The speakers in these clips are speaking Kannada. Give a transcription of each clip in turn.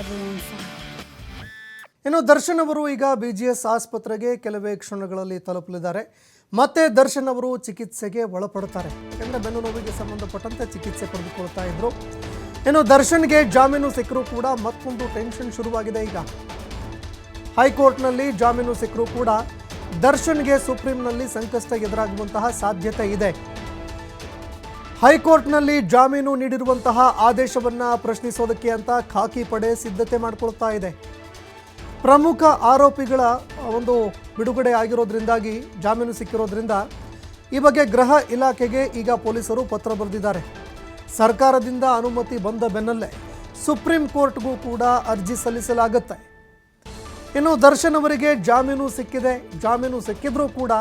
everyone fine. ಇನ್ನು ದರ್ಶನ್ ಅವರು ಈಗ BGS ಆಸ್ಪತ್ರೆಗೆ ಕೆಲವೇ ಕ್ಷಣಗಳಲ್ಲಿ ತಲುಪಲಿದ್ದಾರೆ. ಮತ್ತೆ ದರ್ಶನ್ ಅವರು ಚಿಕಿತ್ಸೆಗೆ ಒಳಪಡುತ್ತಾರೆ. ಯಾಕಂದರೆ ಬೆನ್ನು ನೋವಿಗೆ ಸಂಬಂಧಪಟ್ಟಂತೆ ಚಿಕಿತ್ಸೆ ಪಡೆದುಕೊಳ್ತಾ ಇದ್ರು. ಇನ್ನು ದರ್ಶನ್ಗೆ ಜಾಮೀನು ಸಿಕ್ಕರೂ ಕೂಡ ಮತ್ತೊಂದು ಟೆನ್ಷನ್ ಶುರುವಾಗಿದೆ. ಈಗ ಹೈಕೋರ್ಟ್ನಲ್ಲಿ ಜಾಮೀನು ಸಿಕ್ಕರೂ ಕೂಡ ದರ್ಶನ್ಗೆ ಸುಪ್ರೀಂನಲ್ಲಿ ಸಂಕಷ್ಟ ಎದುರಾಗುವಂತಹ ಸಾಧ್ಯತೆ ಇದೆ. ಹೈಕೋರ್ಟ್ನಲ್ಲಿ ಜಾಮೀನು ನೀಡಿರುವಂತಹ ಆದೇಶವನ್ನು ಪ್ರಶ್ನಿಸೋದಕ್ಕೆ ಅಂತ ಖಾಕಿ ಪಡೆ ಸಿದ್ಧತೆ ಮಾಡಿಕೊಳ್ತಾ ಇದೆ. ಪ್ರಮುಖ ಆರೋಪಿಗಳ ಒಂದು ಬಿಡುಗಡೆ ಆಗಿರೋದ್ರಿಂದಾಗಿ ಜಾಮೀನು ಸಿಕ್ಕಿರೋದ್ರಿಂದ ಈ ಬಗ್ಗೆ ಗೃಹ ಇಲಾಖೆಗೆ ಈಗ ಪೊಲೀಸರು ಪತ್ರ ಬರೆದಿದ್ದಾರೆ. ಸರ್ಕಾರದಿಂದ ಅನುಮತಿ ಬಂದ ಬೆನ್ನಲ್ಲೇ ಸುಪ್ರೀಂ ಕೋರ್ಟ್ಗೂ ಕೂಡ ಅರ್ಜಿ ಸಲ್ಲಿಸಲಾಗುತ್ತೆ. ಇನ್ನು ದರ್ಶನ್ ಅವರಿಗೆ ಜಾಮೀನು ಸಿಕ್ಕಿದೆ. ಜಾಮೀನು ಸಿಕ್ಕಿದ್ರೂ ಕೂಡ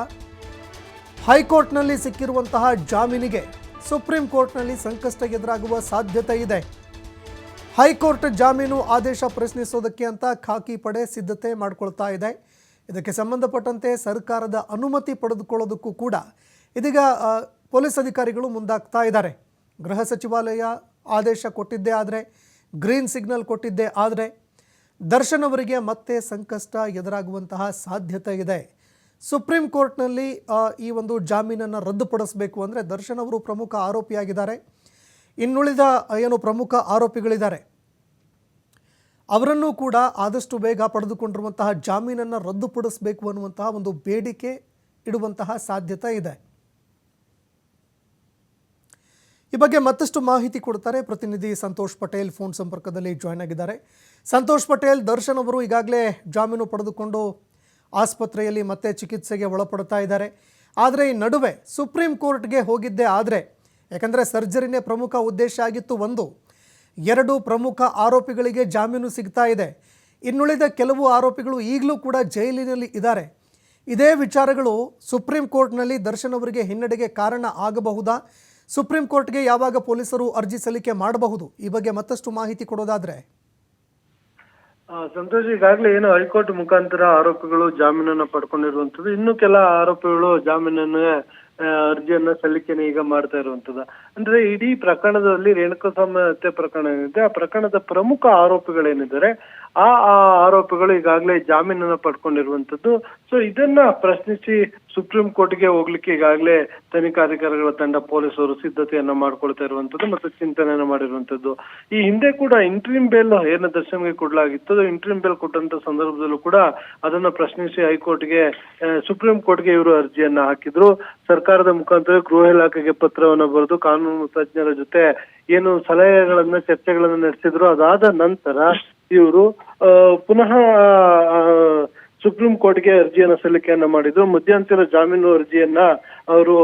ಹೈಕೋರ್ಟ್ನಲ್ಲಿ ಸಿಕ್ಕಿರುವಂತಹ ಜಾಮೀನಿಗೆ ಸುಪ್ರೀಂ ಕೋರ್ಟ್ನಲ್ಲಿ ಸಂಕಷ್ಟ ಎದುರಾಗುವ ಸಾಧ್ಯತೆ ಇದೆ. ಹೈಕೋರ್ಟ್ ಜಾಮೀನು ಆದೇಶ ಪ್ರಶ್ನಿಸೋದಕ್ಕೆ ಅಂತ ಖಾಕಿ ಪಡೆ ಸಿದ್ಧತೆ ಮಾಡಿಕೊಳ್ತಾ ಇದೆ. ಇದಕ್ಕೆ ಸಂಬಂಧಪಟ್ಟಂತೆ ಸರ್ಕಾರದ ಅನುಮತಿ ಪಡೆದುಕೊಳ್ಳೋದಕ್ಕೂ ಕೂಡ ಇದೀಗ ಪೊಲೀಸ್ ಅಧಿಕಾರಿಗಳು ಮುಂದಾಗ್ತಾ ಇದ್ದಾರೆ. ಗೃಹ ಸಚಿವಾಲಯ ಆದೇಶ ಕೊಟ್ಟಿದ್ದೇ ಆದರೆ, ಗ್ರೀನ್ ಸಿಗ್ನಲ್ ಕೊಟ್ಟಿದ್ದೇ ಆದರೆ ದರ್ಶನ್ ಅವರಿಗೆ ಮತ್ತೆ ಸಂಕಷ್ಟ ಎದುರಾಗುವಂತಹ ಸಾಧ್ಯತೆ ಇದೆ. ಸುಪ್ರೀಂ ಕೋರ್ಟ್ನಲ್ಲಿ ಈ ಒಂದು ಜಾಮೀನನ್ನು ರದ್ದುಪಡಿಸಬೇಕು ಅಂದರೆ ದರ್ಶನ್ ಅವರು ಪ್ರಮುಖ ಆರೋಪಿಯಾಗಿದ್ದಾರೆ. ಇನ್ನುಳಿದ ಏನು ಪ್ರಮುಖ ಆರೋಪಿಗಳಿದ್ದಾರೆ ಅವರನ್ನು ಕೂಡ ಆದಷ್ಟು ಬೇಗ ಪಡೆದುಕೊಂಡಿರುವಂತಹ ಜಾಮೀನನ್ನು ರದ್ದುಪಡಿಸಬೇಕು ಅನ್ನುವಂತಹ ಒಂದು ಬೇಡಿಕೆ ಇಡುವಂತಹ ಸಾಧ್ಯತೆ ಇದೆ. ಈ ಬಗ್ಗೆ ಮತ್ತಷ್ಟು ಮಾಹಿತಿ ಕೊಡ್ತಾರೆ ಪ್ರತಿನಿಧಿ ಸಂತೋಷ್ ಪಟೇಲ್ ಫೋನ್ ಸಂಪರ್ಕದಲ್ಲಿ ಜಾಯ್ನ್ ಆಗಿದ್ದಾರೆ. ಸಂತೋಷ್ ಪಟೇಲ್, ದರ್ಶನ್ ಅವರು ಈಗಾಗಲೇ ಜಾಮೀನು ಪಡೆದುಕೊಂಡು ಆಸ್ಪತ್ರೆಯಲ್ಲಿ ಮತ್ತೆ ಚಿಕಿತ್ಸೆಗೆ ಒಳಪಡ್ತಾ ಇದ್ದಾರೆ. ಆದರೆ ಈ ನಡುವೆ ಸುಪ್ರೀಂ ಕೋರ್ಟ್ಗೆ ಹೋಗಿದ್ದೇ ಆದರೆ, ಯಾಕಂದರೆ ಸರ್ಜರಿನೇ ಪ್ರಮುಖ ಉದ್ದೇಶ ಆಗಿತ್ತು. ಎರಡು ಪ್ರಮುಖ ಆರೋಪಿಗಳಿಗೆ ಜಾಮೀನು ಸಿಗ್ತಾ ಇದೆ. ಇನ್ನುಳಿದ ಕೆಲವು ಆರೋಪಿಗಳು ಈಗಲೂ ಕೂಡ ಜೈಲಿನಲ್ಲಿ ಇದ್ದಾರೆ. ಇದೇ ವಿಚಾರಗಳು ಸುಪ್ರೀಂ ಕೋರ್ಟ್ನಲ್ಲಿ ದರ್ಶನ್ ಅವರಿಗೆ ಹಿನ್ನಡೆಗೆ ಕಾರಣ ಆಗಬಹುದಾ? ಸುಪ್ರೀಂ ಕೋರ್ಟ್ಗೆ ಯಾವಾಗ ಪೊಲೀಸರು ಅರ್ಜಿ ಸಲ್ಲಿಕೆ ಮಾಡಬಹುದು? ಈ ಬಗ್ಗೆ ಮತ್ತಷ್ಟು ಮಾಹಿತಿ ಕೊಡೋದಾದ್ರೆ. ಸಂತೋಷ್, ಈಗಾಗಲೇ ಏನು ಹೈಕೋರ್ಟ್ ಮುಖಾಂತರ ಆರೋಪಿಗಳು ಜಾಮೀನನ್ನ ಪಡ್ಕೊಂಡಿರುವಂತದ್ದು, ಇನ್ನು ಕೆಲ ಆರೋಪಿಗಳು ಜಾಮೀನನ್ನ ಅರ್ಜಿಯನ್ನ ಸಲ್ಲಿಕೆನ ಈಗ ಮಾಡ್ತಾ ಇರುವಂತದ್ದು. ಅಂದ್ರೆ ಇಡೀ ಪ್ರಕರಣದಲ್ಲಿ ರೇಣುಕಾಸ್ವಾಮಿ ಹತ್ಯೆ ಪ್ರಕರಣ ಏನಿದೆ, ಆ ಪ್ರಕರಣದ ಪ್ರಮುಖ ಆರೋಪಿಗಳೇನಿದ್ದಾರೆ ಆ ಆರೋಪಿಗಳು ಈಗಾಗಲೇ ಜಾಮೀನನ್ನ ಪಡ್ಕೊಂಡಿರುವಂತದ್ದು. ಸೊ ಇದನ್ನ ಪ್ರಶ್ನಿಸಿ ಸುಪ್ರೀಂ ಕೋರ್ಟ್ಗೆ ಹೋಗ್ಲಿಕ್ಕೆ ಈಗಾಗಲೇ ತನಿಖಾಧಿಕಾರಿಗಳ ತಂಡ ಪೊಲೀಸರು ಸಿದ್ಧತೆಯನ್ನ ಮಾಡ್ಕೊಳ್ತಾ ಇರುವಂತದ್ದು ಮತ್ತು ಚಿಂತನೆಯನ್ನ ಮಾಡಿರುವಂತದ್ದು. ಈ ಹಿಂದೆ ಕೂಡ ಇಂಟ್ರೀಮ್ ಬೇಲ್ ಏನು ದರ್ಶನ್ಗೆ ಕೊಡ್ಲಾಗಿತ್ತು, ಇಂಟ್ರೀಮ್ ಬೇಲ್ ಕೊಟ್ಟಂತ ಸಂದರ್ಭದಲ್ಲೂ ಕೂಡ ಅದನ್ನ ಪ್ರಶ್ನಿಸಿ ಹೈಕೋರ್ಟ್ಗೆ ಸುಪ್ರೀಂ ಕೋರ್ಟ್ಗೆ ಇವರು ಅರ್ಜಿಯನ್ನ ಹಾಕಿದ್ರು. ಸರ್ಕಾರದ ಮುಖಾಂತರ ಗೃಹ ಇಲಾಖೆಗೆ ಪತ್ರವನ್ನ ಬರೆದು ಕಾನೂನು ತಜ್ಞರ ಜೊತೆ ಏನು ಸಲಹೆಗಳನ್ನ ಚರ್ಚೆಗಳನ್ನ ನಡೆಸಿದ್ರು. ಅದಾದ ನಂತರ ಇವರು ಪುನಃ ಸುಪ್ರೀಂ ಕೋರ್ಟ್ಗೆ ಅರ್ಜಿಯನ್ನ ಸಲ್ಲಿಕೆಯನ್ನ ಮಾಡಿದ್ರು. ಮಧ್ಯಂತರ ಜಾಮೀನು ಅರ್ಜಿಯನ್ನ ಅವರು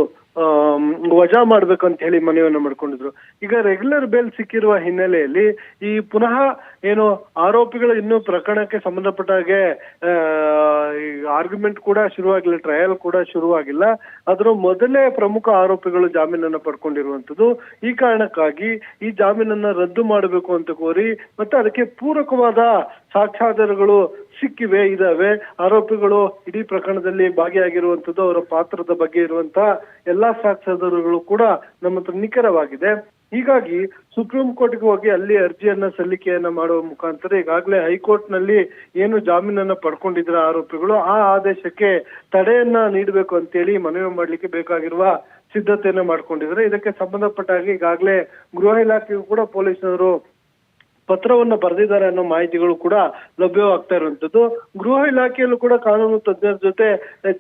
ವಜಾ ಮಾಡ್ಬೇಕು ಅಂತ ಹೇಳಿ ಮನವಿಯನ್ನ ಮಾಡ್ಕೊಂಡಿದ್ರು. ಈಗ ರೆಗ್ಯುಲರ್ ಬೇಲ್ ಸಿಕ್ಕಿರುವ ಹಿನ್ನೆಲೆಯಲ್ಲಿ ಈ ಪುನಃ ಏನು ಆರೋಪಿಗಳು ಇನ್ನೂ ಪ್ರಕರಣಕ್ಕೆ ಸಂಬಂಧಪಟ್ಟ ಹಾಗೆ ಆರ್ಗ್ಯುಮೆಂಟ್ ಕೂಡ ಶುರುವಾಗಿಲ್ಲ, ಟ್ರಯಲ್ ಕೂಡ ಶುರುವಾಗಿಲ್ಲ. ಅದರ ಮೊದಲೇ ಪ್ರಮುಖ ಆರೋಪಿಗಳು ಜಾಮೀನನ್ನ ಪಡ್ಕೊಂಡಿರುವಂತದ್ದು. ಈ ಕಾರಣಕ್ಕಾಗಿ ಈ ಜಾಮೀನನ್ನ ರದ್ದು ಮಾಡಬೇಕು ಅಂತ ಕೋರಿ ಮತ್ತೆ ಅದಕ್ಕೆ ಪೂರಕವಾದ ಸಾಕ್ಷ್ಯಾಧಾರಗಳು ಇದಾವೆ. ಆರೋಪಿಗಳು ಇಡೀ ಪ್ರಕರಣದಲ್ಲಿ ಭಾಗಿಯಾಗಿರುವಂತದ್ದು, ಅವರ ಪಾತ್ರದ ಬಗ್ಗೆ ಇರುವಂತಹ ಎಲ್ಲಾ ಸಾಕ್ಷ್ಯಾಧಾರಗಳು ಕೂಡ ನಮ್ಮ ಹತ್ರ ನಿಖರವಾಗಿದೆ. ಹೀಗಾಗಿ ಸುಪ್ರೀಂ ಕೋರ್ಟ್ಗೆ ಹೋಗಿ ಅಲ್ಲಿ ಅರ್ಜಿಯನ್ನ ಸಲ್ಲಿಕೆಯನ್ನ ಮಾಡುವ ಮುಖಾಂತರ ಈಗಾಗಲೇ ಹೈಕೋರ್ಟ್ ನಲ್ಲಿ ಏನು ಜಾಮೀನನ್ನ ಪಡ್ಕೊಂಡಿದ್ರ ಆರೋಪಿಗಳು ಆ ಆದೇಶಕ್ಕೆ ತಡೆಯನ್ನ ನೀಡಬೇಕು ಅಂತೇಳಿ ಮನವಿ ಮಾಡ್ಲಿಕ್ಕೆ ಬೇಕಾಗಿರುವ ಸಿದ್ಧತೆಯನ್ನ ಮಾಡ್ಕೊಂಡಿದ್ದಾರೆ. ಇದಕ್ಕೆ ಸಂಬಂಧಪಟ್ಟ ಹಾಗೆ ಈಗಾಗಲೇ ಗೃಹ ಇಲಾಖೆಗೂ ಕೂಡ ಪೊಲೀಸರು ಪತ್ರವನ್ನ ಬರೆದಿದ್ದಾರೆ ಅನ್ನೋ ಮಾಹಿತಿಗಳು ಕೂಡ ಲಭ್ಯವಾಗ್ತಾ ಇರುವಂತದ್ದು. ಗೃಹ ಇಲಾಖೆಯಲ್ಲೂ ಕೂಡ ಕಾನೂನು ತಜ್ಞರ ಜೊತೆ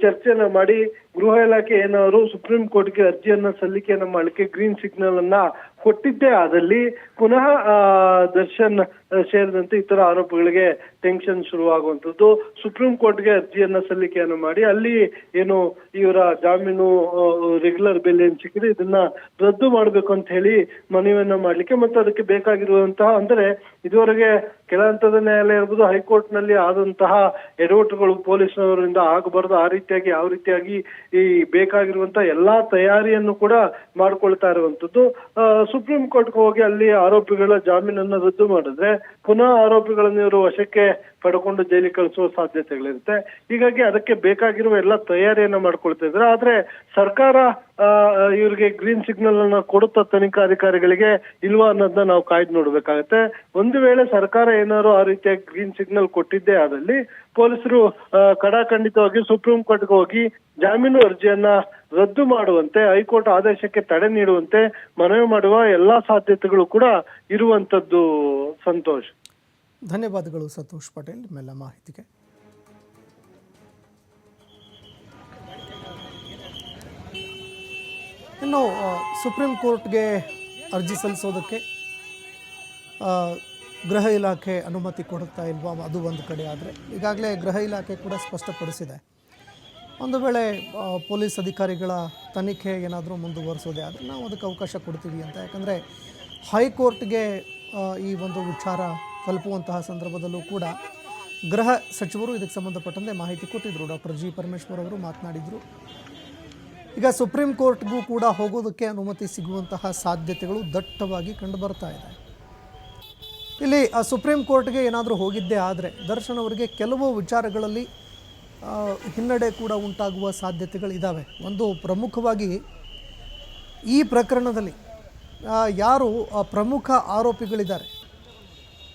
ಚರ್ಚೆಯನ್ನ ಮಾಡಿ ಗೃಹ ಇಲಾಖೆ ಏನಾದ್ರು ಸುಪ್ರೀಂ ಕೋರ್ಟ್ಗೆ ಅರ್ಜಿಯನ್ನ ಸಲ್ಲಿಕೆಯನ್ನ ಮಾಡ್ಲಿಕ್ಕೆ ಗ್ರೀನ್ ಸಿಗ್ನಲ್ ಅನ್ನ ಕೊಟ್ಟಿದ್ದೇ ಆದಲ್ಲಿ ಪುನಃ ದರ್ಶನ್ ಸೇರಿದಂತೆ ಇತರ ಆರೋಪಿಗಳಿಗೆ ಟೆನ್ಷನ್ ಶುರುವಾಗುವಂತದ್ದು. ಸುಪ್ರೀಂ ಕೋರ್ಟ್ಗೆ ಅರ್ಜಿಯನ್ನ ಸಲ್ಲಿಕೆಯನ್ನ ಮಾಡಿ ಅಲ್ಲಿ ಏನು ಇವರ ಜಾಮೀನು ರೆಗ್ಯುಲರ್ ಬೇಲ್ ಏನ್ ಸಿಕ್ಕಿದೆ ಇದನ್ನ ರದ್ದು ಮಾಡ್ಬೇಕು ಅಂತ ಹೇಳಿ ಮನವಿಯನ್ನ ಮಾಡ್ಲಿಕ್ಕೆ ಮತ್ತು ಅದಕ್ಕೆ ಬೇಕಾಗಿರುವಂತಹ ಅಂದ್ರೆ ಇದುವರೆಗೆ ಕೆಳ ಹಂತದ ನ್ಯಾಯಾಲಯ ಇರ್ಬೋದು, ಹೈಕೋರ್ಟ್ ನಲ್ಲಿ ಆದಂತಹ ಎಡವಟ್ಟುಗಳು ಪೊಲೀಸರಿಂದ ಆಗಬಾರದು, ಆ ರೀತಿಯಾಗಿ ಯಾವ ರೀತಿಯಾಗಿ ಈ ಬೇಕಾಗಿರುವಂತಹ ಎಲ್ಲಾ ತಯಾರಿಯನ್ನು ಕೂಡ ಮಾಡ್ಕೊಳ್ತಾ ಇರುವಂತದ್ದು. ಸುಪ್ರೀಂ ಕೋರ್ಟ್ಗೆ ಹೋಗಿ ಅಲ್ಲಿ ಆರೋಪಿಗಳ ಜಾಮೀನನ್ನ ರದ್ದು ಮಾಡಿದ್ರೆ ಪುನಃ ಆರೋಪಿಗಳನ್ನು ಇವರು ವಶಕ್ಕೆ ಪಡ್ಕೊಂಡು ಜೈಲಿಗೆ ಕಳಿಸುವ ಸಾಧ್ಯತೆಗಳಿರುತ್ತೆ. ಹೀಗಾಗಿ ಅದಕ್ಕೆ ಬೇಕಾಗಿರುವ ಎಲ್ಲ ತಯಾರಿಯನ್ನ ಮಾಡ್ಕೊಳ್ತಾ ಇದ್ದಾರೆ. ಆದ್ರೆ ಸರ್ಕಾರ ಇವ್ರಿಗೆ ಗ್ರೀನ್ ಸಿಗ್ನಲ್ ಅನ್ನ ಕೊಡುತ್ತಾ ತನಿಖಾಧಿಕಾರಿಗಳಿಗೆ ಇಲ್ವಾ ಅನ್ನೋದನ್ನ ನಾವು ಕಾಯ್ದು ನೋಡ್ಬೇಕಾಗತ್ತೆ. ಒಂದು ವೇಳೆ ಸರ್ಕಾರ ಏನಾದ್ರು ಆ ರೀತಿಯ ಗ್ರೀನ್ ಸಿಗ್ನಲ್ ಕೊಟ್ಟಿದ್ದೇ ಆದಲ್ಲಿ ಪೊಲೀಸರು ಕಡಾಖಂಡಿತವಾಗಿ ಸುಪ್ರೀಂ ಕೋರ್ಟ್ಗೆ ಹೋಗಿ ಜಾಮೀನು ಅರ್ಜಿಯನ್ನ ರದ್ದು ಮಾಡುವಂತೆ, ಹೈಕೋರ್ಟ್ ಆದೇಶಕ್ಕೆ ತಡೆ ನೀಡುವಂತೆ ಮನವಿ ಮಾಡುವ ಎಲ್ಲಾ ಸಾಧ್ಯತೆಗಳು ಕೂಡ ಇರುವಂತದ್ದು. ಸಂತೋಷ್, ಧನ್ಯವಾದಗಳು ಸಂತೋಷ್ ಪಟೇಲ್ ನಿಮ್ಮೆಲ್ಲ ಮಾಹಿತಿಗೆ. ಇನ್ನು ಸುಪ್ರೀಂ ಕೋರ್ಟ್ಗೆ ಅರ್ಜಿ ಸಲ್ಲಿಸೋದಕ್ಕೆ ಗೃಹ ಇಲಾಖೆ ಅನುಮತಿ ಕೊಡುತ್ತಾ ಇಲ್ವಾ, ಅದು ಒಂದು ಕಡೆ. ಆದರೆ ಈಗಾಗಲೇ ಗೃಹ ಇಲಾಖೆ ಕೂಡ ಸ್ಪಷ್ಟಪಡಿಸಿದೆ, ಒಂದು ವೇಳೆ ಪೊಲೀಸ್ ಅಧಿಕಾರಿಗಳ ತನಿಖೆ ಏನಾದರೂ ಮುಂದುವರಿಸೋದೇ ಆದರೆ ನಾವು ಅದಕ್ಕೆ ಅವಕಾಶ ಕೊಡ್ತೀವಿ ಅಂತ. ಯಾಕಂದರೆ ಹೈಕೋರ್ಟ್ಗೆ ಈ ಒಂದು ವಿಚಾರ ತಲುಪುವಂತಹ ಸಂದರ್ಭದಲ್ಲೂ ಕೂಡ ಗೃಹ ಸಚಿವರು ಇದಕ್ಕೆ ಸಂಬಂಧಪಟ್ಟಂತೆ ಮಾಹಿತಿ ಕೊಟ್ಟಿದ್ದರು. ಡಾಕ್ಟರ್ ಜಿ ಪರಮೇಶ್ವರ್ ಅವರು ಮಾತನಾಡಿದರು. ಈಗ ಸುಪ್ರೀಂ ಕೋರ್ಟ್ಗೂ ಕೂಡ ಹೋಗೋದಕ್ಕೆ ಅನುಮತಿ ಸಿಗುವಂತಹ ಸಾಧ್ಯತೆಗಳು ದಟ್ಟವಾಗಿ ಕಂಡುಬರ್ತಾ ಇದೆ. ಇಲ್ಲಿ ಸುಪ್ರೀಂ ಕೋರ್ಟ್ಗೆ ಏನಾದರೂ ಹೋಗಿದ್ದೇ ಆದರೆ ದರ್ಶನ್ ಅವರಿಗೆ ಕೆಲವು ವಿಚಾರಗಳಲ್ಲಿ ಹಿನ್ನಡೆ ಕೂಡ ಉಂಟಾಗುವ ಸಾಧ್ಯತೆಗಳಿದ್ದಾವೆ. ಒಂದು ಪ್ರಮುಖವಾಗಿ ಈ ಪ್ರಕರಣದಲ್ಲಿ ಯಾರು ಪ್ರಮುಖ ಆರೋಪಿಗಳಿದ್ದಾರೆ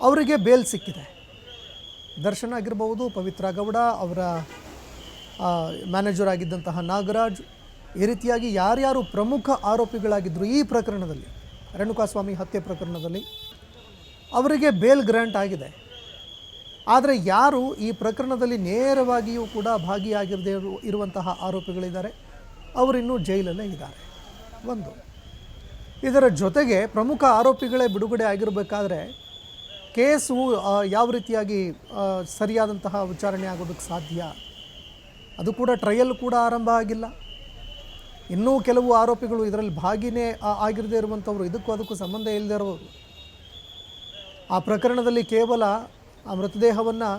ಅವರಿಗೆ ಬೇಲ್ ಸಿಕ್ಕಿದೆ. ದರ್ಶನ್ ಆಗಿರ್ಬೋದು, ಪವಿತ್ರ ಗೌಡ, ಅವರ ಮ್ಯಾನೇಜರ್ ಆಗಿದ್ದಂತಹ ನಾಗರಾಜ್, ಈ ರೀತಿಯಾಗಿ ಯಾರ್ಯಾರು ಪ್ರಮುಖ ಆರೋಪಿಗಳಾಗಿದ್ದರು ಈ ಪ್ರಕರಣದಲ್ಲಿ, ರೇಣುಕಾಸ್ವಾಮಿ ಹತ್ಯೆ ಪ್ರಕರಣದಲ್ಲಿ, ಅವರಿಗೆ ಬೇಲ್ ಗ್ರಾಂಟ್ ಆಗಿದೆ. ಆದರೆ ಯಾರು ಈ ಪ್ರಕರಣದಲ್ಲಿ ನೇರವಾಗಿಯೂ ಕೂಡ ಭಾಗಿಯಾಗಿರದೇ ಇರುವಂತಹ ಆರೋಪಿಗಳಿದ್ದಾರೆ ಅವರಿನ್ನೂ ಜೈಲಲ್ಲೇ ಇದ್ದಾರೆ. ಒಂದು, ಇದರ ಜೊತೆಗೆ ಪ್ರಮುಖ ಆರೋಪಿಗಳೇ ಬಿಡುಗಡೆ ಆಗಿರಬೇಕಾದ್ರೆ ಕೇಸು ಯಾವ ರೀತಿಯಾಗಿ ಸರಿಯಾದಂತಹ ವಿಚಾರಣೆ ಆಗೋದಕ್ಕೆ ಸಾಧ್ಯ, ಅದು ಕೂಡ ಟ್ರಯಲ್ ಕೂಡ ಆರಂಭ ಆಗಿಲ್ಲ. ಇನ್ನೂ ಕೆಲವು ಆರೋಪಿಗಳು ಇದರಲ್ಲಿ ಭಾಗಿನೇ ಆಗಿರದೇ ಇರುವಂಥವ್ರು, ಇದಕ್ಕೂ ಅದಕ್ಕೂ ಸಂಬಂಧ ಇಲ್ಲದೇ ಇರೋರು, ಆ ಪ್ರಕರಣದಲ್ಲಿ ಕೇವಲ ಆ ಮೃತದೇಹವನ್ನು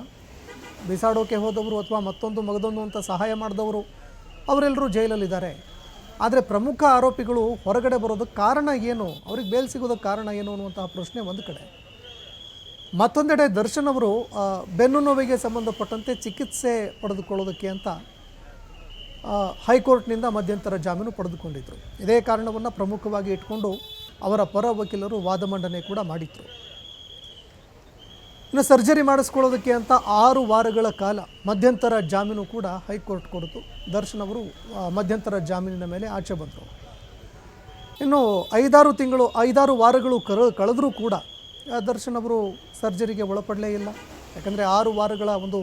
ಬಿಸಾಡೋಕೆ ಹೋದವರು ಅಥವಾ ಮತ್ತೊಂದು ಮಗದೊಂದು ಅಂತ ಸಹಾಯ ಮಾಡಿದವರು ಅವರೆಲ್ಲರೂ ಜೈಲಲ್ಲಿದ್ದಾರೆ. ಆದರೆ ಪ್ರಮುಖ ಆರೋಪಿಗಳು ಹೊರಗಡೆ ಬರೋದಕ್ಕೆ ಕಾರಣ ಏನು, ಅವ್ರಿಗೆ ಬೇಲ್ ಸಿಗೋದಕ್ಕೆ ಕಾರಣ ಏನು ಅನ್ನುವಂತಹ ಪ್ರಶ್ನೆ ಒಂದು ಕಡೆ. ಮತ್ತೊಂದೆಡೆ ದರ್ಶನ್ ಅವರು ಬೆನ್ನು ನೋವಿಗೆ ಸಂಬಂಧಪಟ್ಟಂತೆ ಚಿಕಿತ್ಸೆ ಪಡೆದುಕೊಳ್ಳೋದಕ್ಕೆ ಅಂತ ಹೈಕೋರ್ಟ್ನಿಂದ ಮಧ್ಯಂತರ ಜಾಮೀನು ಪಡೆದುಕೊಂಡಿದ್ದರು. ಇದೇ ಕಾರಣವನ್ನು ಪ್ರಮುಖವಾಗಿ ಇಟ್ಕೊಂಡು ಅವರ ಪರ ವಕೀಲರು ವಾದ ಮಂಡನೆ ಕೂಡ ಮಾಡಿದ್ರು. ಇನ್ನು ಸರ್ಜರಿ ಮಾಡಿಸ್ಕೊಳ್ಳೋದಕ್ಕೆ ಅಂತ 6 ವಾರಗಳ ಕಾಲ ಮಧ್ಯಂತರ ಜಾಮೀನು ಕೂಡ ಹೈಕೋರ್ಟ್ ಕೊಡ್ತು. ದರ್ಶನ್ ಅವರು ಮಧ್ಯಂತರ ಜಾಮೀನಿನ ಮೇಲೆ ಆಚೆ ಬಂದರು. ಇನ್ನು 5-6 ವಾರಗಳು ಕಳೆದರೂ ಕೂಡ ದರ್ಶನ್ ಅವರು ಸರ್ಜರಿಗೆ ಒಳಪಡಲೇ ಇಲ್ಲ. ಯಾಕಂದರೆ 6 ವಾರಗಳ ಒಂದು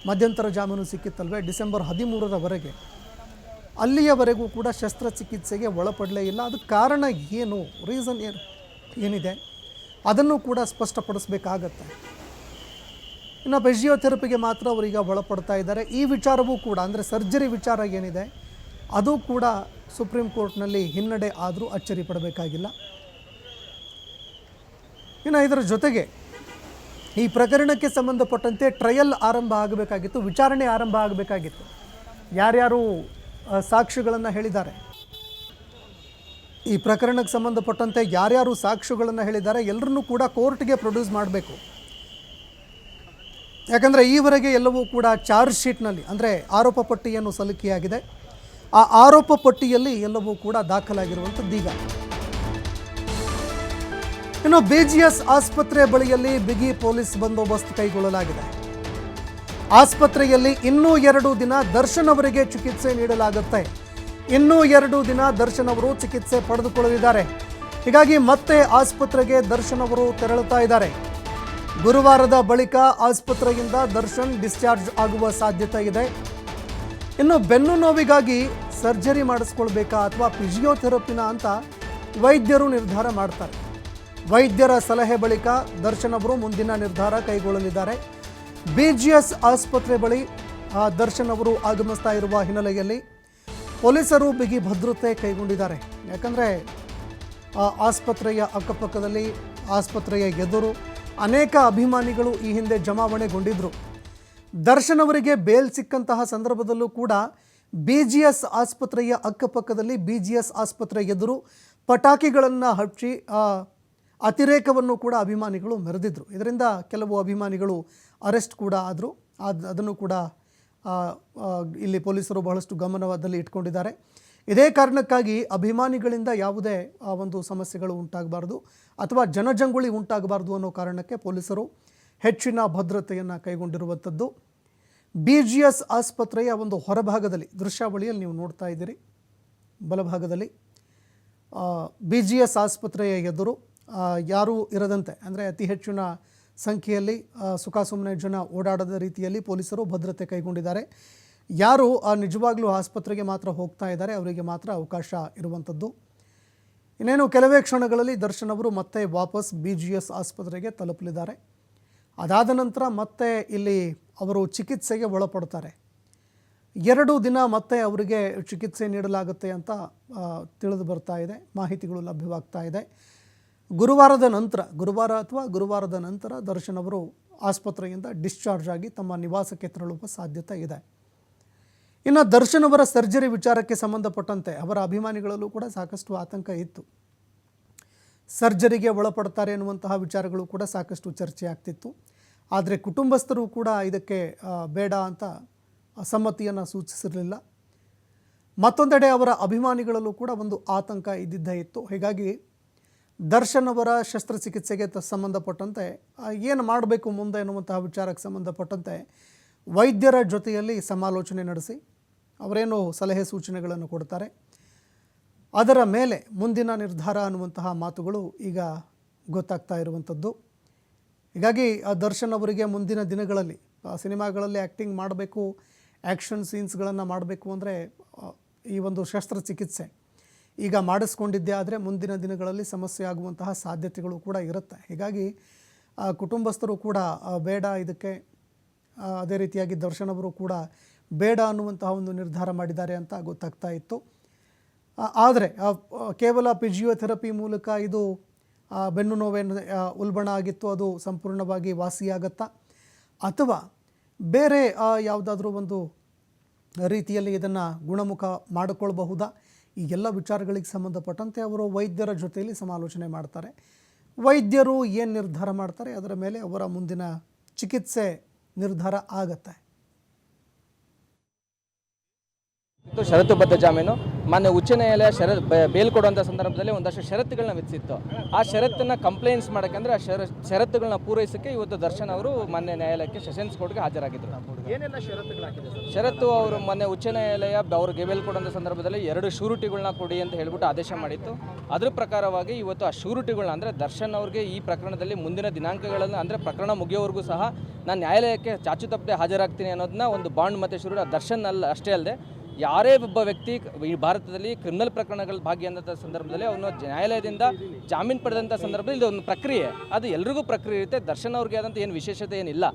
ಮಧ್ಯಂತರ ಜಾಮೀನು ಸಿಕ್ಕಿತ್ತಲ್ವೇ, ಡಿಸೆಂಬರ್ 13ರವರೆಗೆ, ಅಲ್ಲಿಯವರೆಗೂ ಕೂಡ ಶಸ್ತ್ರಚಿಕಿತ್ಸೆಗೆ ಒಳಪಡಲೇ ಇಲ್ಲ. ಅದಕ್ಕೆ ಕಾರಣ ಏನು, ರೀಸನ್ ಏನಿದೆ ಅದನ್ನು ಕೂಡ ಸ್ಪಷ್ಟಪಡಿಸಬೇಕಾಗತ್ತೆ. ಇನ್ನು ಫಿಸಿಯೋಥೆರಪಿಗೆ ಮಾತ್ರ ಅವರೀಗ ಒಳಪಡ್ತಾ ಇದ್ದಾರೆ. ಈ ವಿಚಾರವೂ ಕೂಡ, ಅಂದರೆ ಸರ್ಜರಿ ವಿಚಾರ ಏನಿದೆ ಅದು ಕೂಡ ಸುಪ್ರೀಂ ಕೋರ್ಟ್ನಲ್ಲಿ ಹಿನ್ನಡೆ ಆದರೂ ಅಚ್ಚರಿ ಪಡಬೇಕಾಗಿಲ್ಲ. ಇನ್ನು ಇದರ ಜೊತೆಗೆ ಈ ಪ್ರಕರಣಕ್ಕೆ ಸಂಬಂಧಪಟ್ಟಂತೆ ಟ್ರಯಲ್ ಆರಂಭ ಆಗಬೇಕಾಗಿತ್ತು, ವಿಚಾರಣೆ ಆರಂಭ ಆಗಬೇಕಾಗಿತ್ತು. ಯಾರ್ಯಾರು ಸಾಕ್ಷಿಗಳನ್ನು ಹೇಳಿದ್ದಾರೆ, ಈ ಪ್ರಕರಣಕ್ಕೆ ಸಂಬಂಧಪಟ್ಟಂತೆ ಯಾರ್ಯಾರು ಸಾಕ್ಷಿಗಳನ್ನು ಹೇಳಿದ್ದಾರೆ ಎಲ್ಲರನ್ನೂ ಕೂಡ ಕೋರ್ಟ್ಗೆ ಪ್ರೊಡ್ಯೂಸ್ ಮಾಡಬೇಕು. ಯಾಕಂದರೆ ಈವರೆಗೆ ಎಲ್ಲವೂ ಕೂಡ ಚಾರ್ಜ್ ಶೀಟ್ನಲ್ಲಿ, ಅಂದರೆ ಆರೋಪ ಪಟ್ಟಿಯನ್ನು ಸಲ್ಲಿಕೆಯಾಗಿದೆ, ಆ ಆರೋಪ ಪಟ್ಟಿಯಲ್ಲಿ ಎಲ್ಲವೂ ಕೂಡ ದಾಖಲಾಗಿರುವಂಥದ್ದೀಗ. ಇನ್ನು BGS ಆಸ್ಪತ್ರೆ ಬಳಿಯಲ್ಲಿ ಬಿಗಿ ಪೊಲೀಸ್ ಬಂದೋಬಸ್ತ್ ಕೈಗೊಳ್ಳಲಾಗಿದೆ. ಆಸ್ಪತ್ರೆಯಲ್ಲಿ ಇನ್ನೂ 2 ದಿನ ದರ್ಶನ್ ಅವರಿಗೆ ಚಿಕಿತ್ಸೆ ನೀಡಲಾಗುತ್ತೆ. ಇನ್ನೂ 2 ದಿನ ದರ್ಶನ್ ಅವರು ಚಿಕಿತ್ಸೆ ಪಡೆದುಕೊಳ್ಳಲಿದ್ದಾರೆ. ಹೀಗಾಗಿ ಮತ್ತೆ ಆಸ್ಪತ್ರೆಗೆ ದರ್ಶನ್ ಅವರು ತೆರಳುತ್ತಾ ಇದ್ದಾರೆ. ಗುರುವಾರದ ಬಳಿಕ ಆಸ್ಪತ್ರೆಯಿಂದ ದರ್ಶನ್ ಡಿಸ್ಚಾರ್ಜ್ ಆಗುವ ಸಾಧ್ಯತೆ ಇದೆ. ಇನ್ನು ಬೆನ್ನು ನೋವಿಗಾಗಿ ಸರ್ಜರಿ ಮಾಡಿಸ್ಕೊಳ್ಬೇಕಾ ಅಥವಾ ಫಿಸಿಯೋಥೆರಪಿನ ಅಂತ ವೈದ್ಯರು ನಿರ್ಧಾರ ಮಾಡ್ತಾರೆ. ವೈದ್ಯರ ಸಲಹೆ ಬಳಿಕ ದರ್ಶನ್ ಅವರು ಮುಂದಿನ ನಿರ್ಧಾರ ಕೈಗೊಳ್ಳಲಿದ್ದಾರೆ. BGS ಆಸ್ಪತ್ರೆ ಬಳಿ ದರ್ಶನ್ ಅವರು ಆಗಮಿಸ್ತಾ ಇರುವ ಹಿನ್ನೆಲೆಯಲ್ಲಿ ಪೊಲೀಸರು ಬಿಗಿ ಭದ್ರತೆ ಕೈಗೊಂಡಿದ್ದಾರೆ. ಯಾಕಂದರೆ ಆಸ್ಪತ್ರೆಯ ಅಕ್ಕಪಕ್ಕದಲ್ಲಿ, ಆಸ್ಪತ್ರೆಯ ಎದುರು ಅನೇಕ ಅಭಿಮಾನಿಗಳು ಈ ಹಿಂದೆ ಜಮಾವಣೆಗೊಂಡಿದ್ದರು. ದರ್ಶನ್ ಅವರಿಗೆ ಬೇಲ್ ಸಿಕ್ಕಂತಹ ಸಂದರ್ಭದಲ್ಲೂ ಕೂಡ BGS ಆಸ್ಪತ್ರೆಯ ಅಕ್ಕಪಕ್ಕದಲ್ಲಿ, BGS ಆಸ್ಪತ್ರೆ ಎದುರು ಪಟಾಕಿಗಳನ್ನು ಹಚ್ಚಿ ಅತಿರೇಕವನ್ನು ಕೂಡ ಅಭಿಮಾನಿಗಳು ಮೆರೆದಿದ್ದರು. ಇದರಿಂದ ಕೆಲವು ಅಭಿಮಾನಿಗಳು ಅರೆಸ್ಟ್ ಕೂಡ ಆದರು. ಅದನ್ನು ಕೂಡ ಇಲ್ಲಿ ಪೊಲೀಸರು ಬಹಳಷ್ಟು ಗಮನದಲ್ಲಿ ಇಟ್ಕೊಂಡಿದ್ದಾರೆ. ಇದೇ ಕಾರಣಕ್ಕಾಗಿ ಅಭಿಮಾನಿಗಳಿಂದ ಯಾವುದೇ ಒಂದು ಸಮಸ್ಯೆಗಳು ಉಂಟಾಗಬಾರ್ದು ಅಥವಾ ಜನಜಂಗುಳಿ ಉಂಟಾಗಬಾರ್ದು ಅನ್ನೋ ಕಾರಣಕ್ಕೆ ಪೊಲೀಸರು ಹೆಚ್ಚಿನ ಭದ್ರತೆಯನ್ನು ಕೈಗೊಂಡಿರುವಂಥದ್ದು. BGS ಆಸ್ಪತ್ರೆಯ ಒಂದು ಹೊರಭಾಗದಲ್ಲಿ ದೃಶ್ಯಾವಳಿಯಲ್ಲಿ ನೀವು ನೋಡ್ತಾ ಇದ್ದೀರಿ. ಬಲಭಾಗದಲ್ಲಿ BGS ಆಸ್ಪತ್ರೆಯ ಎದುರು ಯಾರೂ ಇರದಂತೆ, ಅಂದರೆ ಅತಿ ಹೆಚ್ಚಿನ ಸಂಖ್ಯೆಯಲ್ಲಿ ಸುಖಾಸುಮ್ಮನೆ ಜನ ಓಡಾಡದ ರೀತಿಯಲ್ಲಿ ಪೊಲೀಸರು ಭದ್ರತೆ ಕೈಗೊಂಡಿದ್ದಾರೆ. ಯಾರು ನಿಜವಾಗ್ಲೂ ಆಸ್ಪತ್ರೆಗೆ ಮಾತ್ರ ಹೋಗ್ತಾ ಇದ್ದಾರೆ ಅವರಿಗೆ ಮಾತ್ರ ಅವಕಾಶ ಇರುವಂಥದ್ದು. ಇನ್ನೇನು ಕೆಲವೇ ಕ್ಷಣಗಳಲ್ಲಿ ದರ್ಶನ್ ಅವರು ಮತ್ತೆ ವಾಪಸ್ BGS ಆಸ್ಪತ್ರೆಗೆ ತಲುಪಲಿದ್ದಾರೆ. ಅದಾದ ನಂತರ ಮತ್ತೆ ಇಲ್ಲಿ ಅವರು ಚಿಕಿತ್ಸೆಗೆ ಒಳಪಡ್ತಾರೆ. 2 ದಿನ ಮತ್ತೆ ಅವರಿಗೆ ಚಿಕಿತ್ಸೆ ನೀಡಲಾಗುತ್ತೆ ಅಂತ ತಿಳಿದು ಬರ್ತಾ ಇದೆ, ಮಾಹಿತಿಗಳು ಲಭ್ಯವಾಗ್ತಾ ಇದೆ. ಗುರುವಾರದ ನಂತರ ದರ್ಶನ್ ಅವರು ಆಸ್ಪತ್ರೆಯಿಂದ ಡಿಸ್ಚಾರ್ಜ್ ಆಗಿ ತಮ್ಮ ನಿವಾಸಕ್ಕೆ ತೆರಳುವ ಸಾಧ್ಯತೆ ಇದೆ. ಇನ್ನು ದರ್ಶನ್ ಅವರ ಸರ್ಜರಿ ವಿಚಾರಕ್ಕೆ ಸಂಬಂಧಪಟ್ಟಂತೆ ಅವರ ಅಭಿಮಾನಿಗಳಲ್ಲೂ ಕೂಡ ಸಾಕಷ್ಟು ಆತಂಕ ಇತ್ತು. ಸರ್ಜರಿಗೆ ಒಳಪಡ್ತಾರೆ ಎನ್ನುವಂತಹ ವಿಚಾರಗಳು ಕೂಡ ಸಾಕಷ್ಟು ಚರ್ಚೆ ಆಗ್ತಿತ್ತು. ಆದರೆ ಕುಟುಂಬಸ್ಥರು ಕೂಡ ಇದಕ್ಕೆ ಬೇಡ ಅಂತ ಸಮ್ಮತಿಯನ್ನು ಸೂಚಿಸಿರಲಿಲ್ಲ. ಮತ್ತೊಂದೆಡೆ ಅವರ ಅಭಿಮಾನಿಗಳಲ್ಲೂ ಕೂಡ ಒಂದು ಆತಂಕ ಇದ್ದಿದ್ದೇ ಇತ್ತು. ಹೀಗಾಗಿ ದರ್ಶನ್ ಅವರ ಶಸ್ತ್ರಚಿಕಿತ್ಸೆಗೆ ಸಂಬಂಧಪಟ್ಟಂತೆ ಏನು ಮಾಡಬೇಕು ಮುಂದೆ ಎನ್ನುವಂತಹ ವಿಚಾರಕ್ಕೆ ಸಂಬಂಧಪಟ್ಟಂತೆ ವೈದ್ಯರ ಜೊತೆಯಲ್ಲಿ ಸಮಾಲೋಚನೆ ನಡೆಸಿ ಅವರೇನು ಸಲಹೆ ಸೂಚನೆಗಳನ್ನು ಕೊಡ್ತಾರೆ, ಅದರ ಮೇಲೆ ಮುಂದಿನ ನಿರ್ಧಾರ ಅನ್ನುವಂತಹ ಮಾತುಗಳು ಈಗ ಗೊತ್ತಾಗ್ತಾ ಇರುವಂಥದ್ದು. ಹೀಗಾಗಿ ದರ್ಶನ್ ಅವರಿಗೆ ಮುಂದಿನ ದಿನಗಳಲ್ಲಿ ಸಿನಿಮಾಗಳಲ್ಲಿ ಆ್ಯಕ್ಟಿಂಗ್ ಮಾಡಬೇಕು, ಆ್ಯಕ್ಷನ್ ಸೀನ್ಸ್ಗಳನ್ನು ಮಾಡಬೇಕು ಅಂದರೆ ಈ ಒಂದು ಶಸ್ತ್ರಚಿಕಿತ್ಸೆ ಈಗ ಮಾಡಿಸ್ಕೊಂಡಿದ್ದೇ ಆದರೆ ಮುಂದಿನ ದಿನಗಳಲ್ಲಿ ಸಮಸ್ಯೆ ಆಗುವಂತಹ ಸಾಧ್ಯತೆಗಳು ಕೂಡ ಇರುತ್ತೆ. ಹೀಗಾಗಿ ಕುಟುಂಬಸ್ಥರು ಕೂಡ ಬೇಡ ಇದಕ್ಕೆ, ಅದೇ ರೀತಿಯಾಗಿ ದರ್ಶನ್ ಅವರು ಕೂಡ ಬೇಡ ಅನ್ನುವಂತಹ ಒಂದು ನಿರ್ಧಾರ ಮಾಡಿದ್ದಾರೆ ಅಂತ ಗೊತ್ತಾಗ್ತಾ ಇತ್ತು. ಆದರೆ ಕೇವಲ ಫಿಸಿಯೋಥೆರಪಿ ಮೂಲಕ ಇದು ಬೆನ್ನು ನೋವೇನು ಉಲ್ಬಣ ಆಗಿತ್ತು ಅದು ಸಂಪೂರ್ಣವಾಗಿ ವಾಸಿಯಾಗತ್ತಾ ಅಥವಾ ಬೇರೆ ಯಾವುದಾದ್ರೂ ಒಂದು ರೀತಿಯಲ್ಲಿ ಇದನ್ನು ಗುಣಮುಖ ಮಾಡಿಕೊಳ್ಬಹುದಾ, ಈ ಎಲ್ಲ ವಿಚಾರಗಳಿಗೆ ಸಂಬಂಧಪಟ್ಟಂತೆ ಅವರು ವೈದ್ಯರ ಜೊತೆಯಲ್ಲಿ ಸಮಾಲೋಚನೆ ಮಾಡ್ತಾರೆ. ವೈದ್ಯರು ಏನು ನಿರ್ಧಾರ ಮಾಡ್ತಾರೆ ಅದರ ಮೇಲೆ ಅವರ ಮುಂದಿನ ಚಿಕಿತ್ಸೆ ನಿರ್ಧಾರ ಆಗತ್ತೆ. ಷರತ್ತುಬದ್ಧ ಜಾಮೀನು ಮಾನ್ಯ ಉಚ್ಚ ನ್ಯಾಯಾಲಯ ಬೇಲ್ ಕೊಡುವಂಥ ಸಂದರ್ಭದಲ್ಲಿ ಒಂದಷ್ಟು ಷರತ್ತುಗಳನ್ನ ವಿಧಿಸಿತ್ತು. ಆ ಷರತ್ತನ್ನು ಕಂಪ್ಲೇಂಟ್ಸ್ ಮಾಡೋಕ್ಕಂದ್ರೆ ಆ ಷರತ್ತುಗಳನ್ನ ಪೂರೈಸೋಕ್ಕೆ ಇವತ್ತು ದರ್ಶನ್ ಅವರು ಮಾನ್ಯ ನ್ಯಾಯಾಲಯಕ್ಕೆ ಸೆಷನ್ಸ್ ಕೋರ್ಟ್ಗೆ ಹಾಜರಾಗಿದ್ದರು. ಏನೆಲ್ಲ ಷರತ್ತುಗಳಾಗಿದೆ? ಷರತ್ತು ಅವರು ಮೊನ್ನೆ ಉಚ್ಚ ನ್ಯಾಯಾಲಯ ಅವ್ರಿಗೆ ಬೇಲ್ ಕೊಡುವಂಥ ಸಂದರ್ಭದಲ್ಲಿ 2 ಶ್ಯೂರಿಟಿಗಳನ್ನ ಕೊಡಿ ಅಂತ ಹೇಳ್ಬಿಟ್ಟು ಆದೇಶ ಮಾಡಿತ್ತು. ಅದ್ರ ಪ್ರಕಾರವಾಗಿ ಇವತ್ತು ಆ ಶ್ಯೂರಿಟಿಗಳನ್ನ ಅಂದರೆ ದರ್ಶನ್ ಅವ್ರಿಗೆ ಈ ಪ್ರಕರಣದಲ್ಲಿ ಮುಂದಿನ ದಿನಾಂಕಗಳನ್ನು ಅಂದರೆ ಪ್ರಕರಣ ಮುಗಿಯೋವರೆಗೂ ಸಹ ನಾನು ನ್ಯಾಯಾಲಯಕ್ಕೆ ಚಾಚು ತಪ್ಪದೆ ಹಾಜರಾಗ್ತೀನಿ ಅನ್ನೋದನ್ನ ಒಂದು ಬಾಂಡ್ ಮತ್ತು ಶ್ಯೂರಿಟಿ ದರ್ಶನ್ ಅಷ್ಟೇ ಅಲ್ಲದೆ ಯಾರೇ ಒಬ್ಬ ವ್ಯಕ್ತಿ ಈ ಭಾರತದಲ್ಲಿ ಕ್ರಿಮಿನಲ್ ಪ್ರಕರಣಗಳಲ್ಲಿ ಭಾಗಿಯಾದಂಥ ಸಂದರ್ಭದಲ್ಲಿ ಅವನು ನ್ಯಾಯಾಲಯದಿಂದ ಜಾಮೀನು ಪಡೆದಂಥ ಸಂದರ್ಭದಲ್ಲಿ ಇದು ಒಂದು ಪ್ರಕ್ರಿಯೆ, ಅದು ಎಲ್ರಿಗೂ ಪ್ರಕ್ರಿಯೆ ಇರುತ್ತೆ. ದರ್ಶನ್ ಅವ್ರಿಗೆ ಆದಂಥ ಏನು ವಿಶೇಷತೆ ಏನಿಲ್ಲ,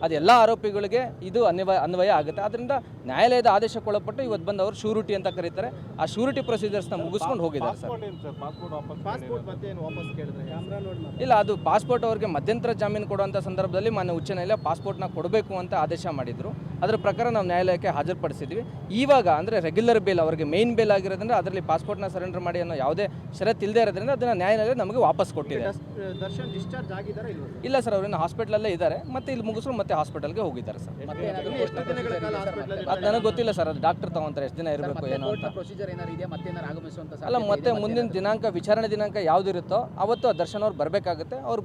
ಅದೆಲ್ಲ ಆರೋಪಿಗಳಿಗೆ ಇದು ಅನ್ವಯ ಆಗುತ್ತೆ. ಆದ್ದರಿಂದ ನ್ಯಾಯಾಲಯದ ಆದೇಶಕ್ಕೊಳಪಟ್ಟು ಇವತ್ತು ಬಂದು ಅವರು ಶ್ಯೂರಿಟಿ ಅಂತ ಕರೀತಾರೆ. ಆ ಶ್ಯೂರಿಟಿ ಪ್ರೊಸೀಜರ್ಸ್ನ ಮುಗಿಸ್ಕೊಂಡು ಹೋಗಿದ್ದಾರೆ ಸರ್. ಇಲ್ಲ, ಅದು ಪಾಸ್ಪೋರ್ಟ್ ಅವ್ರಿಗೆ ಮಧ್ಯಂತರ ಜಾಮೀನು ಕೊಡುವಂಥ ಸಂದರ್ಭದಲ್ಲಿ ಮಾನ್ಯ ಉಚ್ಚ ನ್ಯಾಯಾಲಯ ಪಾಸ್ಪೋರ್ಟ್ನ ಕೊಡಬೇಕು ಅಂತ ಆದೇಶ ಮಾಡಿದರು. ಅದರ ಪ್ರಕಾರ ನಾವು ನ್ಯಾಯಾಲಯಕ್ಕೆ ಹಾಜರುಪಡಿಸಿದ್ವಿ. ಇವಾಗ ಅಂದರೆ ರೆಗ್ಯುಲರ್ ಬೇಲ್ ಅವರಿಗೆ ಮೇನ್ ಬೇಲ್ ಆಗಿರೋದ್ರಿಂದ ಅದರಲ್ಲಿ ಪಾಸ್ಪೋರ್ಟ್ನ ಸರೆಂಡರ್ ಮಾಡಿ ಅನ್ನೋ ಯಾವುದೇ ಷರತ್ತು ಇಲ್ಲದೆ ಇರೋದ್ರಿಂದ ಅದನ್ನು ನ್ಯಾಯಾಲಯ ನಮಗೆ ವಾಪಸ್ ಕೊಟ್ಟಿದೆ. ದರ್ಶನ್ ಡಿಸ್ಚಾರ್ಜ್ ಆಗಿದ್ದಾರೆ? ಇಲ್ಲ ಸರ್, ಅವ್ರನ್ನ ಹಾಸ್ಪಿಟಲಲ್ಲೇ ಇದ್ದಾರೆ. ಮತ್ತೆ ಇಲ್ಲಿ ಮುಗಿಸ್ಕೊಂಡು ಮತ್ತೆ ಹಾಸ್ಪಿಟಲ್ಗೆ ಹೋಗಿದ್ದಾರೆ ಸರ್. ಅದು ನನಗೆ ಗೊತ್ತಿಲ್ಲ ಸರ್, ಅದು ಡಾಕ್ಟರ್ ತಗೊಂತಾರೆ ಎಷ್ಟು ದಿನ ಇರಬೇಕು ಏನೋ ಅಂತ. ಪ್ರೊಸೀಜರ್ ಏನಾರು ಇದೆಯಾ, ಮತ್ತೆ ಏನಾರು ಆಗಮಿಸುವಂತ? ಅಲ್ಲ, ಮತ್ತೆ ಮುಂದಿನ ದಿನಾಂಕ ವಿಚಾರಣೆ ದಿನಾಂಕ ಯಾವುದಿರುತ್ತೋ ಅವತ್ತು ದರ್ಶನ್ ಅವ್ರು ಬರಬೇಕಾಗುತ್ತೆ. ಅವ್ರು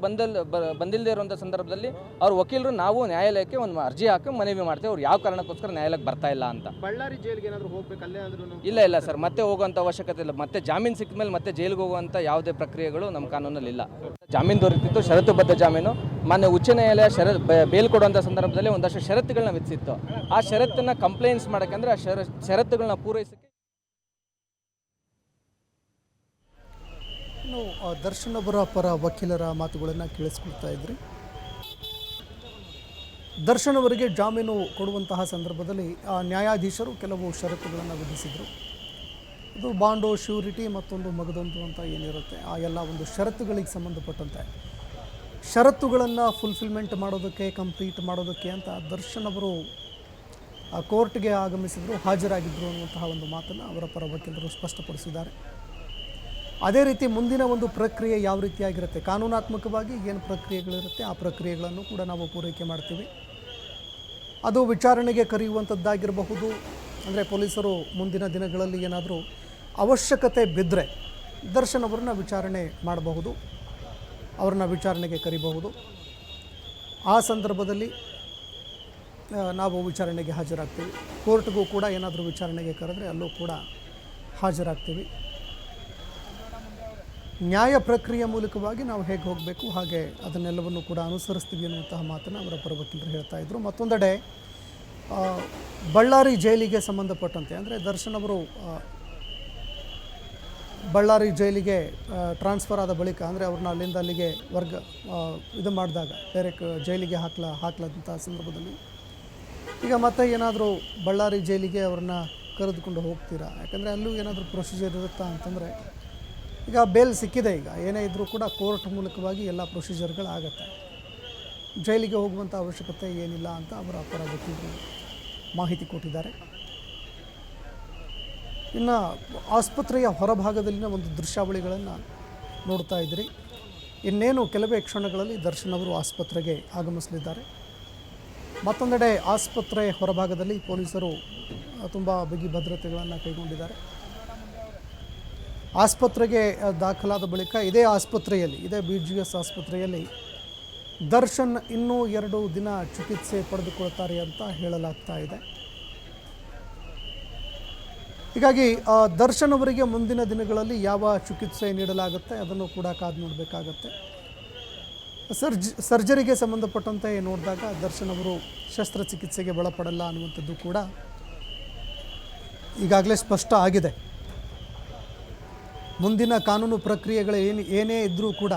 ಬಂದಿಲ್ಲದೆ ಇರುವಂಥ ಸಂದರ್ಭದಲ್ಲಿ ಅವ್ರ ವಕೀಲರು ನಾವು ನ್ಯಾಯಾಲಯಕ್ಕೆ ಒಂದು ಅರ್ಜಿ ಹಾಕಿ ಮನವಿ ಮಾಡ್ತೇವೆ ಅವ್ರು ಯಾವ ಕಾರಣಕ್ಕೋಸ್ಕರ ನ್ಯಾಯಾಲಯಕ್ಕೆ ಬರ್ತಾ ಇಲ್ಲ ಅಂತ. ಬಳ್ಳಾರಿ ಜೈಲ್ಗೆ ಏನಾದರೂ ಹೋಗ್ಬೇಕು ಅಲ್ಲೇ ಆದ್ರೂ? ಇಲ್ಲ ಸರ್, ಮತ್ತೆ ಹೋಗುವಂಥ ಅವಶ್ಯಕತೆ ಇಲ್ಲ. ಮತ್ತೆ ಜಾಮೀನು ಸಿಕ್ಕ ಮೇಲೆ ಮತ್ತೆ ಜೈಲಿಗೆ ಹೋಗುವಂಥ ಯಾವುದೇ ಪ್ರಕ್ರಿಯೆಗಳು ನಮ್ಮ ಕಾನೂನಲ್ಲಿ ಇಲ್ಲ. ಜಾಮೀನು ದೊರೆತಿತ್ತು, ಷರತ್ತುಬದ್ಧ ಜಾಮೀನು. ಮಾನ್ಯ ಉಚ್ಚ ನ್ಯಾಯಾಲಯ ಬೇಲ್ ಕೊಡುವಂಥ ಸಂದರ್ಭದಲ್ಲಿ ಒಂದಷ್ಟು ಷರತ್ತುಗಳನ್ನ ವಿಧಿಸಿತ್ತು. ಆ ಷರತ್ತನ್ನು ಕಂಪ್ಲೇಂಟ್ಸ್ ಮಾಡೋಕ್ಕಂದ್ರೆ ಆ ಷರತ್ತುಗಳನ್ನ ಪೂರೈಸೋಕ್ಕೆ ಇನ್ನು ದರ್ಶನ್ ಅವರ ಪರ ವಕೀಲರ ಮಾತುಗಳನ್ನು ಕೇಳಿಸ್ಕೊಳ್ತಾ ಇದ್ರಿ. ದರ್ಶನ್ ಅವರಿಗೆ ಜಾಮೀನು ಕೊಡುವಂತಹ ಸಂದರ್ಭದಲ್ಲಿ ನ್ಯಾಯಾಧೀಶರು ಕೆಲವು ಷರತ್ತುಗಳನ್ನು ವಿಧಿಸಿದರು. ಇದು ಬಾಂಡು, ಶ್ಯೂರಿಟಿ, ಮತ್ತೊಂದು ಮಗದೊಂದು ಅಂತ ಏನಿರುತ್ತೆ ಆ ಎಲ್ಲ ಒಂದು ಷರತ್ತುಗಳಿಗೆ ಸಂಬಂಧಪಟ್ಟಂತೆ ಷರತ್ತುಗಳನ್ನು ಫುಲ್ಫಿಲ್ಮೆಂಟ್ ಮಾಡೋದಕ್ಕೆ, ಕಂಪ್ಲೀಟ್ ಮಾಡೋದಕ್ಕೆ ಅಂತ ದರ್ಶನ್ ಅವರು ಕೋರ್ಟ್ಗೆ ಆಗಮಿಸಿದರು, ಹಾಜರಾಗಿದ್ದರು ಅನ್ನುವಂತಹ ಒಂದು ಮಾತನ್ನು ಅವರ ಪರ ವಕೀಲರು ಸ್ಪಷ್ಟಪಡಿಸಿದ್ದಾರೆ. ಅದೇ ರೀತಿ ಮುಂದಿನ ಒಂದು ಪ್ರಕ್ರಿಯೆ ಯಾವ ರೀತಿಯಾಗಿರುತ್ತೆ, ಕಾನೂನಾತ್ಮಕವಾಗಿ ಏನು ಪ್ರಕ್ರಿಯೆಗಳಿರುತ್ತೆ ಆ ಪ್ರಕ್ರಿಯೆಗಳನ್ನು ಕೂಡ ನಾವು ಪೂರೈಕೆ ಮಾಡ್ತೀವಿ. ಅದು ವಿಚಾರಣೆಗೆ ಕರೆಯುವಂಥದ್ದಾಗಿರಬಹುದು. ಅಂದರೆ ಪೊಲೀಸರು ಮುಂದಿನ ದಿನಗಳಲ್ಲಿ ಏನಾದರೂ ಅವಶ್ಯಕತೆ ಬಿದ್ದರೆ ದರ್ಶನ್ ಅವರನ್ನ ವಿಚಾರಣೆ ಮಾಡಬಹುದು, ಅವ್ರನ್ನ ವಿಚಾರಣೆಗೆ ಕರಿಬಹುದು. ಆ ಸಂದರ್ಭದಲ್ಲಿ ನಾವು ವಿಚಾರಣೆಗೆ ಹಾಜರಾಗ್ತೀವಿ. ಕೋರ್ಟ್ಗೂ ಕೂಡ ಏನಾದರೂ ವಿಚಾರಣೆಗೆ ಕರೆದ್ರೆ ಅಲ್ಲೂ ಕೂಡ ಹಾಜರಾಗ್ತೀವಿ. ನ್ಯಾಯ ಪ್ರಕ್ರಿಯೆ ಮೂಲಕವಾಗಿ ನಾವು ಹೇಗೆ ಹೋಗಬೇಕು ಹಾಗೆ ಅದನ್ನೆಲ್ಲವನ್ನು ಕೂಡ ಅನುಸರಿಸ್ತೀವಿ ಅನ್ನುವಂತಹ ಮಾತನ್ನು ಅವರ ಪರ ವಕೀಲರು ಹೇಳ್ತಾ ಇದ್ದರು. ಮತ್ತೊಂದೆಡೆ ಬಳ್ಳಾರಿ ಜೈಲಿಗೆ ಸಂಬಂಧಪಟ್ಟಂತೆ ಅಂದರೆ ದರ್ಶನ್ ಅವರು ಬಳ್ಳಾರಿ ಜೈಲಿಗೆ ಟ್ರಾನ್ಸ್ಫರ್ ಆದ ಬಳಿಕ ಅಂದರೆ ಅವ್ರನ್ನ ಅಲ್ಲಿಂದ ಅಲ್ಲಿಗೆ ಇದು ಮಾಡಿದಾಗ ಬೇರೆ ಜೈಲಿಗೆ ಹಾಕ್ಲಂಥ ಸಂದರ್ಭದಲ್ಲಿ ಈಗ ಮತ್ತೆ ಏನಾದರೂ ಬಳ್ಳಾರಿ ಜೈಲಿಗೆ ಅವ್ರನ್ನ ಕರೆದುಕೊಂಡು ಹೋಗ್ತೀರಾ? ಯಾಕಂದರೆ ಅಲ್ಲೂ ಏನಾದರೂ ಪ್ರೊಸೀಜರ್ ಇರುತ್ತಾ ಅಂತಂದರೆ ಈಗ ಬೇಲ್ ಸಿಕ್ಕಿದೆ. ಈಗ ಏನೇ ಇದ್ದರೂ ಕೂಡ ಕೋರ್ಟ್ ಮೂಲಕವಾಗಿ ಎಲ್ಲ ಪ್ರೊಸೀಜರ್ಗಳಾಗತ್ತೆ. ಜೈಲಿಗೆ ಹೋಗುವಂಥ ಅವಶ್ಯಕತೆ ಏನಿಲ್ಲ ಅಂತ ಅವರ ಪರ ವಕೀಲರು ಮಾಹಿತಿ ಕೊಟ್ಟಿದ್ದಾರೆ. ಇನ್ನು ಆಸ್ಪತ್ರೆಯ ಹೊರಭಾಗದಲ್ಲಿನ ಒಂದು ದೃಶ್ಯಾವಳಿಗಳನ್ನು ನೋಡ್ತಾ ಇದ್ದೀರಿ. ಇನ್ನೇನು ಕೆಲವೇ ಕ್ಷಣಗಳಲ್ಲಿ ದರ್ಶನ್ ಅವರು ಆಸ್ಪತ್ರೆಗೆ ಆಗಮಿಸಲಿದ್ದಾರೆ. ಮತ್ತೊಂದೆಡೆ ಆಸ್ಪತ್ರೆ ಹೊರಭಾಗದಲ್ಲಿ ಪೊಲೀಸರು ತುಂಬ ಬಿಗಿ ಭದ್ರತೆಗಳನ್ನು ಕೈಗೊಂಡಿದ್ದಾರೆ. ಆಸ್ಪತ್ರೆಗೆ ದಾಖಲಾದ ಬಳಿಕ ಇದೇ BGS ಆಸ್ಪತ್ರೆಯಲ್ಲಿ ದರ್ಶನ್ ಇನ್ನೂ 2 ದಿನ ಚಿಕಿತ್ಸೆ ಪಡೆದುಕೊಳ್ತಾರೆ ಅಂತ ಹೇಳಲಾಗ್ತಾ ಇದೆ. ಹೀಗಾಗಿ ದರ್ಶನ್ ಅವರಿಗೆ ಮುಂದಿನ ದಿನಗಳಲ್ಲಿ ಯಾವ ಚಿಕಿತ್ಸೆ ನೀಡಲಾಗುತ್ತೆ ಅದನ್ನು ಕೂಡ ಕಾದು ನೋಡಬೇಕಾಗತ್ತೆ. ಸರ್ಜರಿಗೆ ಸಂಬಂಧಪಟ್ಟಂತೆ ನೋಡಿದಾಗ ದರ್ಶನ್ ಅವರು ಶಸ್ತ್ರಚಿಕಿತ್ಸೆಗೆ ಒಳಪಡಲ್ಲ ಅನ್ನುವಂಥದ್ದು ಕೂಡ ಈಗಾಗಲೇ ಸ್ಪಷ್ಟ ಆಗಿದೆ. ಮುಂದಿನ ಕಾನೂನು ಪ್ರಕ್ರಿಯೆಗಳು ಏನೇ ಇದ್ದರೂ ಕೂಡ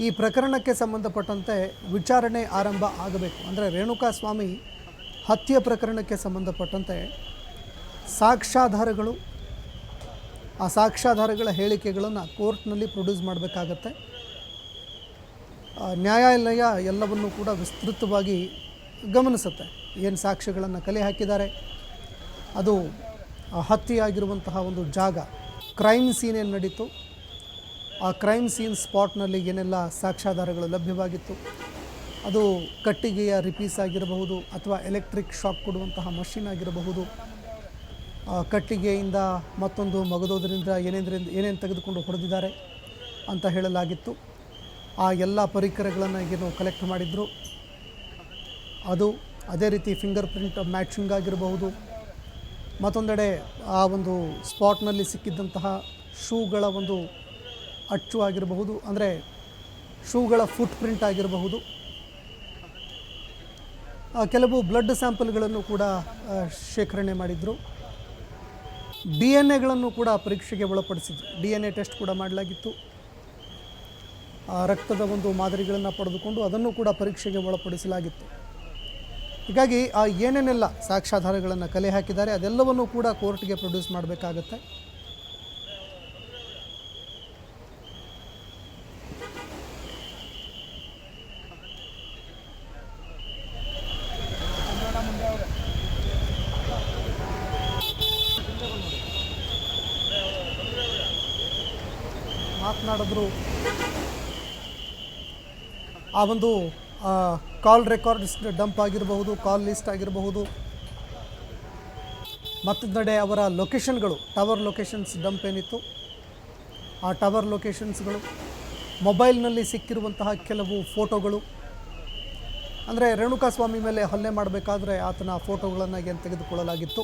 ಈ ಪ್ರಕರಣಕ್ಕೆ ಸಂಬಂಧಪಟ್ಟಂತೆ ವಿಚಾರಣೆ ಆರಂಭ ಆಗಬೇಕು. ಅಂದರೆ ರೇಣುಕಾಸ್ವಾಮಿ ಹತ್ಯೆ ಪ್ರಕರಣಕ್ಕೆ ಸಂಬಂಧಪಟ್ಟಂತೆ ಸಾಕ್ಷ್ಯಾಧಾರಗಳು, ಆ ಸಾಕ್ಷ್ಯಾಧಾರಗಳ ಹೇಳಿಕೆಗಳನ್ನು ಕೋರ್ಟ್ನಲ್ಲಿ ಪ್ರೊಡ್ಯೂಸ್ ಮಾಡಬೇಕಾಗತ್ತೆ. ನ್ಯಾಯಾಲಯ ಎಲ್ಲವನ್ನೂ ಕೂಡ ವಿಸ್ತೃತವಾಗಿ ಗಮನಿಸುತ್ತೆ. ಏನು ಸಾಕ್ಷ್ಯಗಳನ್ನು ಕಲೆ ಹಾಕಿದ್ದಾರೆ, ಅದು ಹತ್ಯೆಯಾಗಿರುವಂತಹ ಒಂದು ಜಾಗ, ಕ್ರೈಮ್ ಸೀನ್ ಏನು ನಡೀತು, ಆ ಕ್ರೈಮ್ ಸೀನ್ ಸ್ಪಾಟ್ನಲ್ಲಿ ಏನೆಲ್ಲ ಸಾಕ್ಷ್ಯಾಧಾರಗಳು ಲಭ್ಯವಾಗಿತ್ತು, ಅದು ಕಟ್ಟಿಗೆಯ ರಿಪೀಸ್ ಆಗಿರಬಹುದು ಅಥವಾ ಎಲೆಕ್ಟ್ರಿಕ್ ಶಾಕ್ ಕೊಡುವಂತಹ ಮಷಿನ್ ಆಗಿರಬಹುದು, ಕಟ್ಟಿಗೆಯಿಂದ ಮತ್ತೊಂದು ಮಗದೋದ್ರಿಂದ ಏನೇನು ತೆಗೆದುಕೊಂಡು ಹೊಡೆದಿದ್ದಾರೆ ಅಂತ ಹೇಳಲಾಗಿತ್ತು. ಆ ಎಲ್ಲ ಪರಿಕರಗಳನ್ನು ಏನು ಕಲೆಕ್ಟ್ ಮಾಡಿದ್ರು ಅದು, ಅದೇ ರೀತಿ ಫಿಂಗರ್ ಪ್ರಿಂಟ್ ಮ್ಯಾಚಿಂಗ್ ಆಗಿರಬಹುದು. ಮತ್ತೊಂದೆಡೆ ಆ ಒಂದು ಸ್ಪಾಟ್ನಲ್ಲಿ ಸಿಕ್ಕಿದ್ದಂತಹ ಶೂಗಳ ಒಂದು ಅಚ್ಚು ಆಗಿರಬಹುದು, ಅಂದರೆ ಶೂಗಳ ಫುಟ್ ಪ್ರಿಂಟ್ ಆಗಿರಬಹುದು. ಕೆಲವು ಬ್ಲಡ್ ಸ್ಯಾಂಪಲ್ಗಳನ್ನು ಕೂಡ ಶೇಖರಣೆ ಮಾಡಿದರು. DNA ಕೂಡ ಪರೀಕ್ಷೆಗೆ ಒಳಪಡಿಸಿದ್ರು. DNA ಟೆಸ್ಟ್ ಕೂಡ ಮಾಡಲಾಗಿತ್ತು. ರಕ್ತದ ಒಂದು ಮಾದರಿಗಳನ್ನು ಪಡೆದುಕೊಂಡು ಅದನ್ನು ಕೂಡ ಪರೀಕ್ಷೆಗೆ ಒಳಪಡಿಸಲಾಗಿತ್ತು. ಹೀಗಾಗಿ ಏನೇನೆಲ್ಲ ಸಾಕ್ಷ್ಯಾಧಾರಗಳನ್ನು ಕಲೆ ಹಾಕಿದ್ದಾರೆ ಅದೆಲ್ಲವನ್ನೂ ಕೂಡ ಕೋರ್ಟ್ಗೆ ಪ್ರೊಡ್ಯೂಸ್ ಮಾಡಬೇಕಾಗತ್ತೆ. ಮಾತನಾಡಿದ್ರು. ಆ ಒಂದು ಕಾಲ್ ರೆಕಾರ್ಡ್ಸ್ ಡಂಪ್ ಆಗಿರಬಹುದು, ಕಾಲ್ ಲಿಸ್ಟ್ ಆಗಿರಬಹುದು, ಮತ್ತೊಂದೆಡೆ ಅವರ ಲೊಕೇಶನ್ಗಳು, ಟವರ್ ಲೊಕೇಶನ್ಸ್ ಡಂಪ್ ಏನಿತ್ತು ಆ ಟವರ್ ಲೊಕೇಶನ್ಸ್ಗಳು, ಮೊಬೈಲ್ನಲ್ಲಿ ಸಿಕ್ಕಿರುವಂತಹ ಕೆಲವು ಫೋಟೋಗಳು, ಅಂದರೆ ರೇಣುಕಾಸ್ವಾಮಿ ಮೇಲೆ ಹಲ್ಲೆ ಮಾಡಬೇಕಾದ್ರೆ ಆತನ ಫೋಟೋಗಳನ್ನು ಏನು ತೆಗೆದುಕೊಳ್ಳಲಾಗಿತ್ತು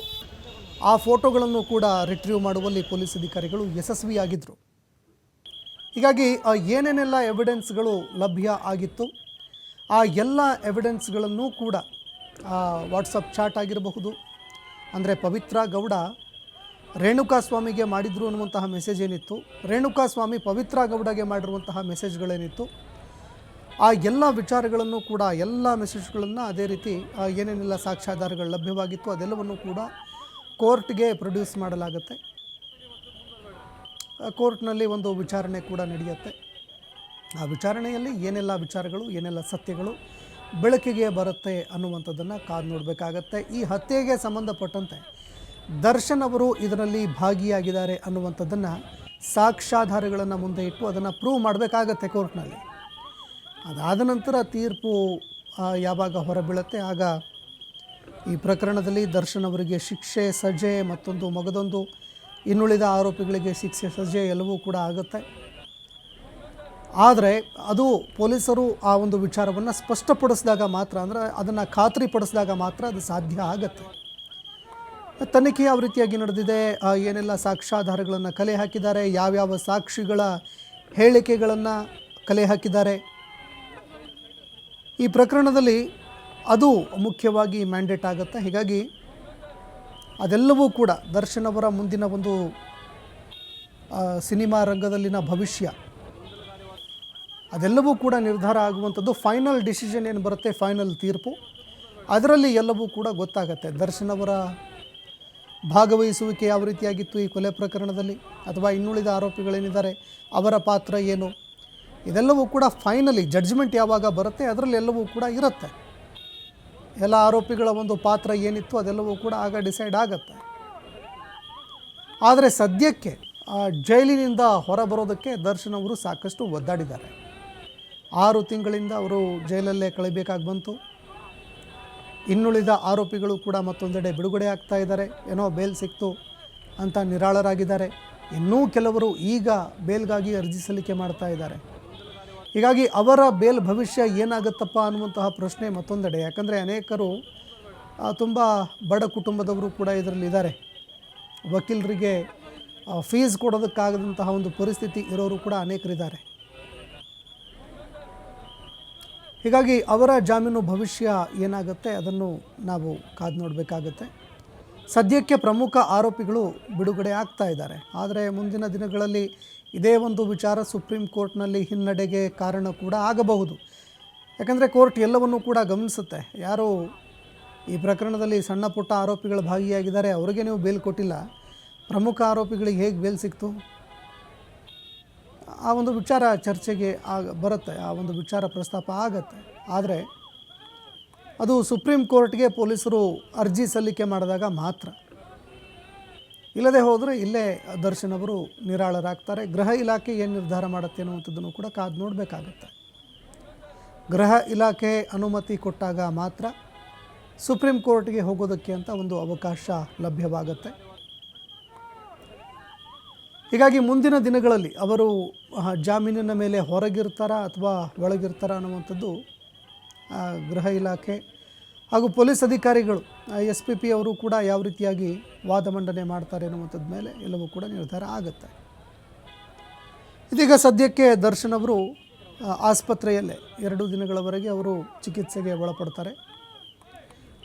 ಆ ಫೋಟೋಗಳನ್ನು ಕೂಡ ರಿಟ್ರೀವ್ ಮಾಡುವಲ್ಲಿ ಪೊಲೀಸ್ ಅಧಿಕಾರಿಗಳು ಯಶಸ್ವಿಯಾಗಿದ್ದರು. ಹೀಗಾಗಿ ಏನೇನೆಲ್ಲ ಎವಿಡೆನ್ಸ್ಗಳು ಲಭ್ಯ ಆಗಿತ್ತು ಆ ಎಲ್ಲ ಎವಿಡೆನ್ಸ್ಗಳನ್ನು ಕೂಡ ವಾಟ್ಸಪ್ ಚಾಟ್ ಆಗಿರಬಹುದು, ಅಂದರೆ ಪವಿತ್ರ ಗೌಡ ರೇಣುಕಾಸ್ವಾಮಿಗೆ ಮಾಡಿದ್ರು ಅನ್ನುವಂತಹ ಮೆಸೇಜ್ ಏನಿತ್ತು, ರೇಣುಕಾಸ್ವಾಮಿ ಪವಿತ್ರ ಗೌಡಗೆ ಮಾಡಿರುವಂತಹ ಮೆಸೇಜ್ಗಳೇನಿತ್ತು ಆ ಎಲ್ಲ ವಿಚಾರಗಳನ್ನು ಕೂಡ, ಎಲ್ಲ ಮೆಸೇಜ್ಗಳನ್ನು, ಅದೇ ರೀತಿ ಏನೇನೆಲ್ಲ ಸಾಕ್ಷ್ಯಾಧಾರಗಳು ಲಭ್ಯವಾಗಿತ್ತು ಅದೆಲ್ಲವನ್ನು ಕೂಡ ಕೋರ್ಟ್ಗೆ ಪ್ರೊಡ್ಯೂಸ್ ಮಾಡಲಾಗುತ್ತೆ. ಕೋರ್ಟ್ನಲ್ಲಿ ಒಂದು ವಿಚಾರಣೆ ಕೂಡ ನಡೆಯುತ್ತೆ. ಆ ವಿಚಾರಣೆಯಲ್ಲಿ ಏನೆಲ್ಲ ವಿಚಾರಗಳು, ಏನೆಲ್ಲ ಸತ್ಯಗಳು ಬೆಳಕಿಗೆ ಬರುತ್ತೆ ಅನ್ನುವಂಥದ್ದನ್ನು ಕಾದು ನೋಡಬೇಕಾಗತ್ತೆ. ಈ ಹತ್ಯೆಗೆ ಸಂಬಂಧಪಟ್ಟಂತೆ ದರ್ಶನ್ ಅವರು ಇದರಲ್ಲಿ ಭಾಗಿಯಾಗಿದ್ದಾರೆ ಅನ್ನುವಂಥದ್ದನ್ನು ಸಾಕ್ಷ್ಯಾಧಾರಗಳನ್ನು ಮುಂದೆ ಇಟ್ಟು ಅದನ್ನು ಪ್ರೂವ್ ಮಾಡಬೇಕಾಗತ್ತೆ ಕೋರ್ಟ್ನಲ್ಲಿ. ಅದಾದ ನಂತರ ತೀರ್ಪು ಯಾವಾಗ ಹೊರಬೀಳುತ್ತೆ ಆಗ ಈ ಪ್ರಕರಣದಲ್ಲಿ ದರ್ಶನ್ ಅವರಿಗೆ ಶಿಕ್ಷೆ ಸಜೆ ಮತ್ತೊಂದು ಮಗದೊಂದು ಇನ್ನುಳಿದ ಆರೋಪಿಗಳಿಗೆ ಶಿಕ್ಷೆ ಸಜೆ ಎಲ್ಲವೂ ಕೂಡ ಆಗುತ್ತೆ. ಆದರೆ ಅದು ಪೊಲೀಸರು ಆ ಒಂದು ವಿಚಾರವನ್ನು ಸ್ಪಷ್ಟಪಡಿಸಿದಾಗ ಮಾತ್ರ, ಅಂದರೆ ಅದನ್ನು ಖಾತ್ರಿಪಡಿಸಿದಾಗ ಮಾತ್ರ ಅದು ಸಾಧ್ಯ ಆಗುತ್ತೆ. ತನಿಖೆ ಯಾವ ರೀತಿಯಾಗಿ ನಡೆದಿದೆ, ಏನೆಲ್ಲ ಸಾಕ್ಷ್ಯಾಧಾರಗಳನ್ನು ಕಲೆ ಹಾಕಿದ್ದಾರೆ, ಯಾವ್ಯಾವ ಸಾಕ್ಷಿಗಳ ಹೇಳಿಕೆಗಳನ್ನು ಕಲೆ ಹಾಕಿದ್ದಾರೆ, ಈ ಪ್ರಕರಣದಲ್ಲಿ ಅದು ಮುಖ್ಯವಾಗಿ ಮ್ಯಾಂಡೇಟ್ ಆಗುತ್ತೆ. ಹೀಗಾಗಿ ಅದೆಲ್ಲವೂ ಕೂಡ ದರ್ಶನ್ ಅವರ ಮುಂದಿನ ಒಂದು ಸಿನಿಮಾ ರಂಗದಲ್ಲಿನ ಭವಿಷ್ಯ ಅದೆಲ್ಲವೂ ಕೂಡ ನಿರ್ಧಾರ ಆಗುವಂಥದ್ದು. ಫೈನಲ್ ಡಿಸಿಷನ್ ಏನು ಬರುತ್ತೆ, ಫೈನಲ್ ತೀರ್ಪು, ಅದರಲ್ಲಿ ಎಲ್ಲವೂ ಕೂಡ ಗೊತ್ತಾಗುತ್ತೆ. ದರ್ಶನ್ ಅವರ ಭಾಗವಹಿಸುವಿಕೆ ಯಾವ ರೀತಿಯಾಗಿತ್ತು ಈ ಕೊಲೆ ಪ್ರಕರಣದಲ್ಲಿ, ಅಥವಾ ಇನ್ನುಳಿದ ಆರೋಪಿಗಳೇನಿದ್ದಾರೆ ಅವರ ಪಾತ್ರ ಏನು, ಇದೆಲ್ಲವೂ ಕೂಡ ಫೈನಲಿ ಜಡ್ಜ್ಮೆಂಟ್ ಯಾವಾಗ ಬರುತ್ತೆ ಅದರಲ್ಲಿ ಎಲ್ಲವೂ ಕೂಡ ಇರುತ್ತೆ. ಎಲ್ಲ ಆರೋಪಿಗಳ ಒಂದು ಪಾತ್ರ ಏನಿತ್ತು ಅದೆಲ್ಲವೂ ಕೂಡ ಆಗ ಡಿಸೈಡ್ ಆಗುತ್ತೆ. ಆದರೆ ಸದ್ಯಕ್ಕೆ ಜೈಲಿನಿಂದ ಹೊರಬರೋದಕ್ಕೆ ದರ್ಶನ್ ಅವರು ಸಾಕಷ್ಟು ಒದ್ದಾಡಿದ್ದಾರೆ. 6 ತಿಂಗಳಿಂದ ಅವರು ಜೈಲಲ್ಲೇ ಕಳೆಯಬೇಕಾಗಿ ಬಂತು. ಇನ್ನುಳಿದ ಆರೋಪಿಗಳು ಕೂಡ ಮತ್ತೊಂದೆಡೆ ಬಿಡುಗಡೆ ಆಗ್ತಾ ಇದ್ದಾರೆ, ಏನೋ ಬೇಲ್ ಸಿಕ್ತು ಅಂತ ನಿರಾಳರಾಗಿದ್ದಾರೆ. ಇನ್ನೂ ಕೆಲವರು ಈಗ ಬೇಲ್ಗಾಗಿ ಅರ್ಜಿ ಸಲ್ಲಿಕೆ ಮಾಡ್ತಾ ಇದ್ದಾರೆ. ಹೀಗಾಗಿ ಅವರ ಬೇಲ್ ಭವಿಷ್ಯ ಏನಾಗುತ್ತಪ್ಪ ಅನ್ನುವಂತಹ ಪ್ರಶ್ನೆ ಮತ್ತೊಂದೆಡೆ. ಯಾಕಂದರೆ ಅನೇಕರು ತುಂಬ ಬಡ ಕುಟುಂಬದವರು ಕೂಡ ಇದರಲ್ಲಿದ್ದಾರೆ. ವಕೀಲರಿಗೆ ಫೀಸ್ ಕೊಡೋದಕ್ಕಾಗದಂತಹ ಒಂದು ಪರಿಸ್ಥಿತಿ ಇರೋರು ಕೂಡ ಅನೇಕರಿದ್ದಾರೆ. ಹೀಗಾಗಿ ಅವರ ಜಾಮೀನು ಭವಿಷ್ಯ ಏನಾಗುತ್ತೆ ಅದನ್ನು ನಾವು ಕಾದು ನೋಡಬೇಕಾಗತ್ತೆ. ಸದ್ಯಕ್ಕೆ ಪ್ರಮುಖ ಆರೋಪಿಗಳು ಬಿಡುಗಡೆ ಆಗ್ತಾ ಇದ್ದಾರೆ. ಆದರೆ ಮುಂದಿನ ದಿನಗಳಲ್ಲಿ ಇದೇ ಒಂದು ವಿಚಾರ ಸುಪ್ರೀಂ ಕೋರ್ಟ್ನಲ್ಲಿ ಹಿನ್ನಡೆಗೆ ಕಾರಣ ಕೂಡ ಆಗಬಹುದು. ಯಾಕಂದರೆ ಕೋರ್ಟ್ ಎಲ್ಲವನ್ನೂ ಕೂಡ ಗಮನಿಸುತ್ತೆ. ಯಾರು ಈ ಪ್ರಕರಣದಲ್ಲಿ ಸಣ್ಣ ಪುಟ್ಟ ಆರೋಪಿಗಳು ಭಾಗಿಯಾಗಿದ್ದಾರೆ ಅವರಿಗೆ ನೀವು ಬೇಲ್ ಕೊಟ್ಟಿಲ್ಲ, ಪ್ರಮುಖ ಆರೋಪಿಗಳಿಗೆ ಹೇಗೆ ಬೇಲ್ ಸಿಕ್ತು, ಆ ಒಂದು ವಿಚಾರ ಚರ್ಚೆಗೆ ಬರುತ್ತೆ, ಆ ಒಂದು ವಿಚಾರ ಪ್ರಸ್ತಾಪ ಆಗತ್ತೆ. ಆದರೆ ಅದು ಸುಪ್ರೀಂ ಕೋರ್ಟ್ಗೆ ಪೊಲೀಸರು ಅರ್ಜಿ ಸಲ್ಲಿಕೆ ಮಾಡಿದಾಗ ಮಾತ್ರ. ಇಲ್ಲದೆ ಹೋದರೆ ಇಲ್ಲೇ ದರ್ಶನ್ ಅವರು ನಿರಾಳರಾಗ್ತಾರೆ. ಗೃಹ ಇಲಾಖೆ ಏನು ನಿರ್ಧಾರ ಮಾಡುತ್ತೆ ಅನ್ನುವಂಥದ್ದನ್ನು ಕೂಡ ಕಾದು ನೋಡಬೇಕಾಗತ್ತೆ. ಗೃಹ ಇಲಾಖೆ ಅನುಮತಿ ಕೊಟ್ಟಾಗ ಮಾತ್ರ ಸುಪ್ರೀಂ ಕೋರ್ಟ್ಗೆ ಹೋಗೋದಕ್ಕೆ ಅಂತ ಒಂದು ಅವಕಾಶ ಲಭ್ಯವಾಗುತ್ತೆ. ಹೀಗಾಗಿ ಮುಂದಿನ ದಿನಗಳಲ್ಲಿ ಅವರು ಜಾಮೀನಿನ ಮೇಲೆ ಹೊರಗಿರ್ತಾರಾ ಅಥವಾ ಒಳಗಿರ್ತಾರಾ ಅನ್ನುವಂಥದ್ದು ಗೃಹ ಇಲಾಖೆ ಹಾಗೂ ಪೊಲೀಸ್ ಅಧಿಕಾರಿಗಳು SPP ಅವರು ಕೂಡ ಯಾವ ರೀತಿಯಾಗಿ ವಾದ ಮಂಡನೆ ಮಾಡ್ತಾರೆ ಅನ್ನುವಂಥದ್ದು ಮೇಲೆ ಎಲ್ಲವೂ ಕೂಡ ನಿರ್ಧಾರ ಆಗುತ್ತೆ. ಇದೀಗ ಸದ್ಯಕ್ಕೆ ದರ್ಶನ್ ಅವರು ಆಸ್ಪತ್ರೆಯಲ್ಲೇ 2 ದಿನಗಳವರೆಗೆ ಅವರು ಚಿಕಿತ್ಸೆಗೆ ಒಳಪಡ್ತಾರೆ.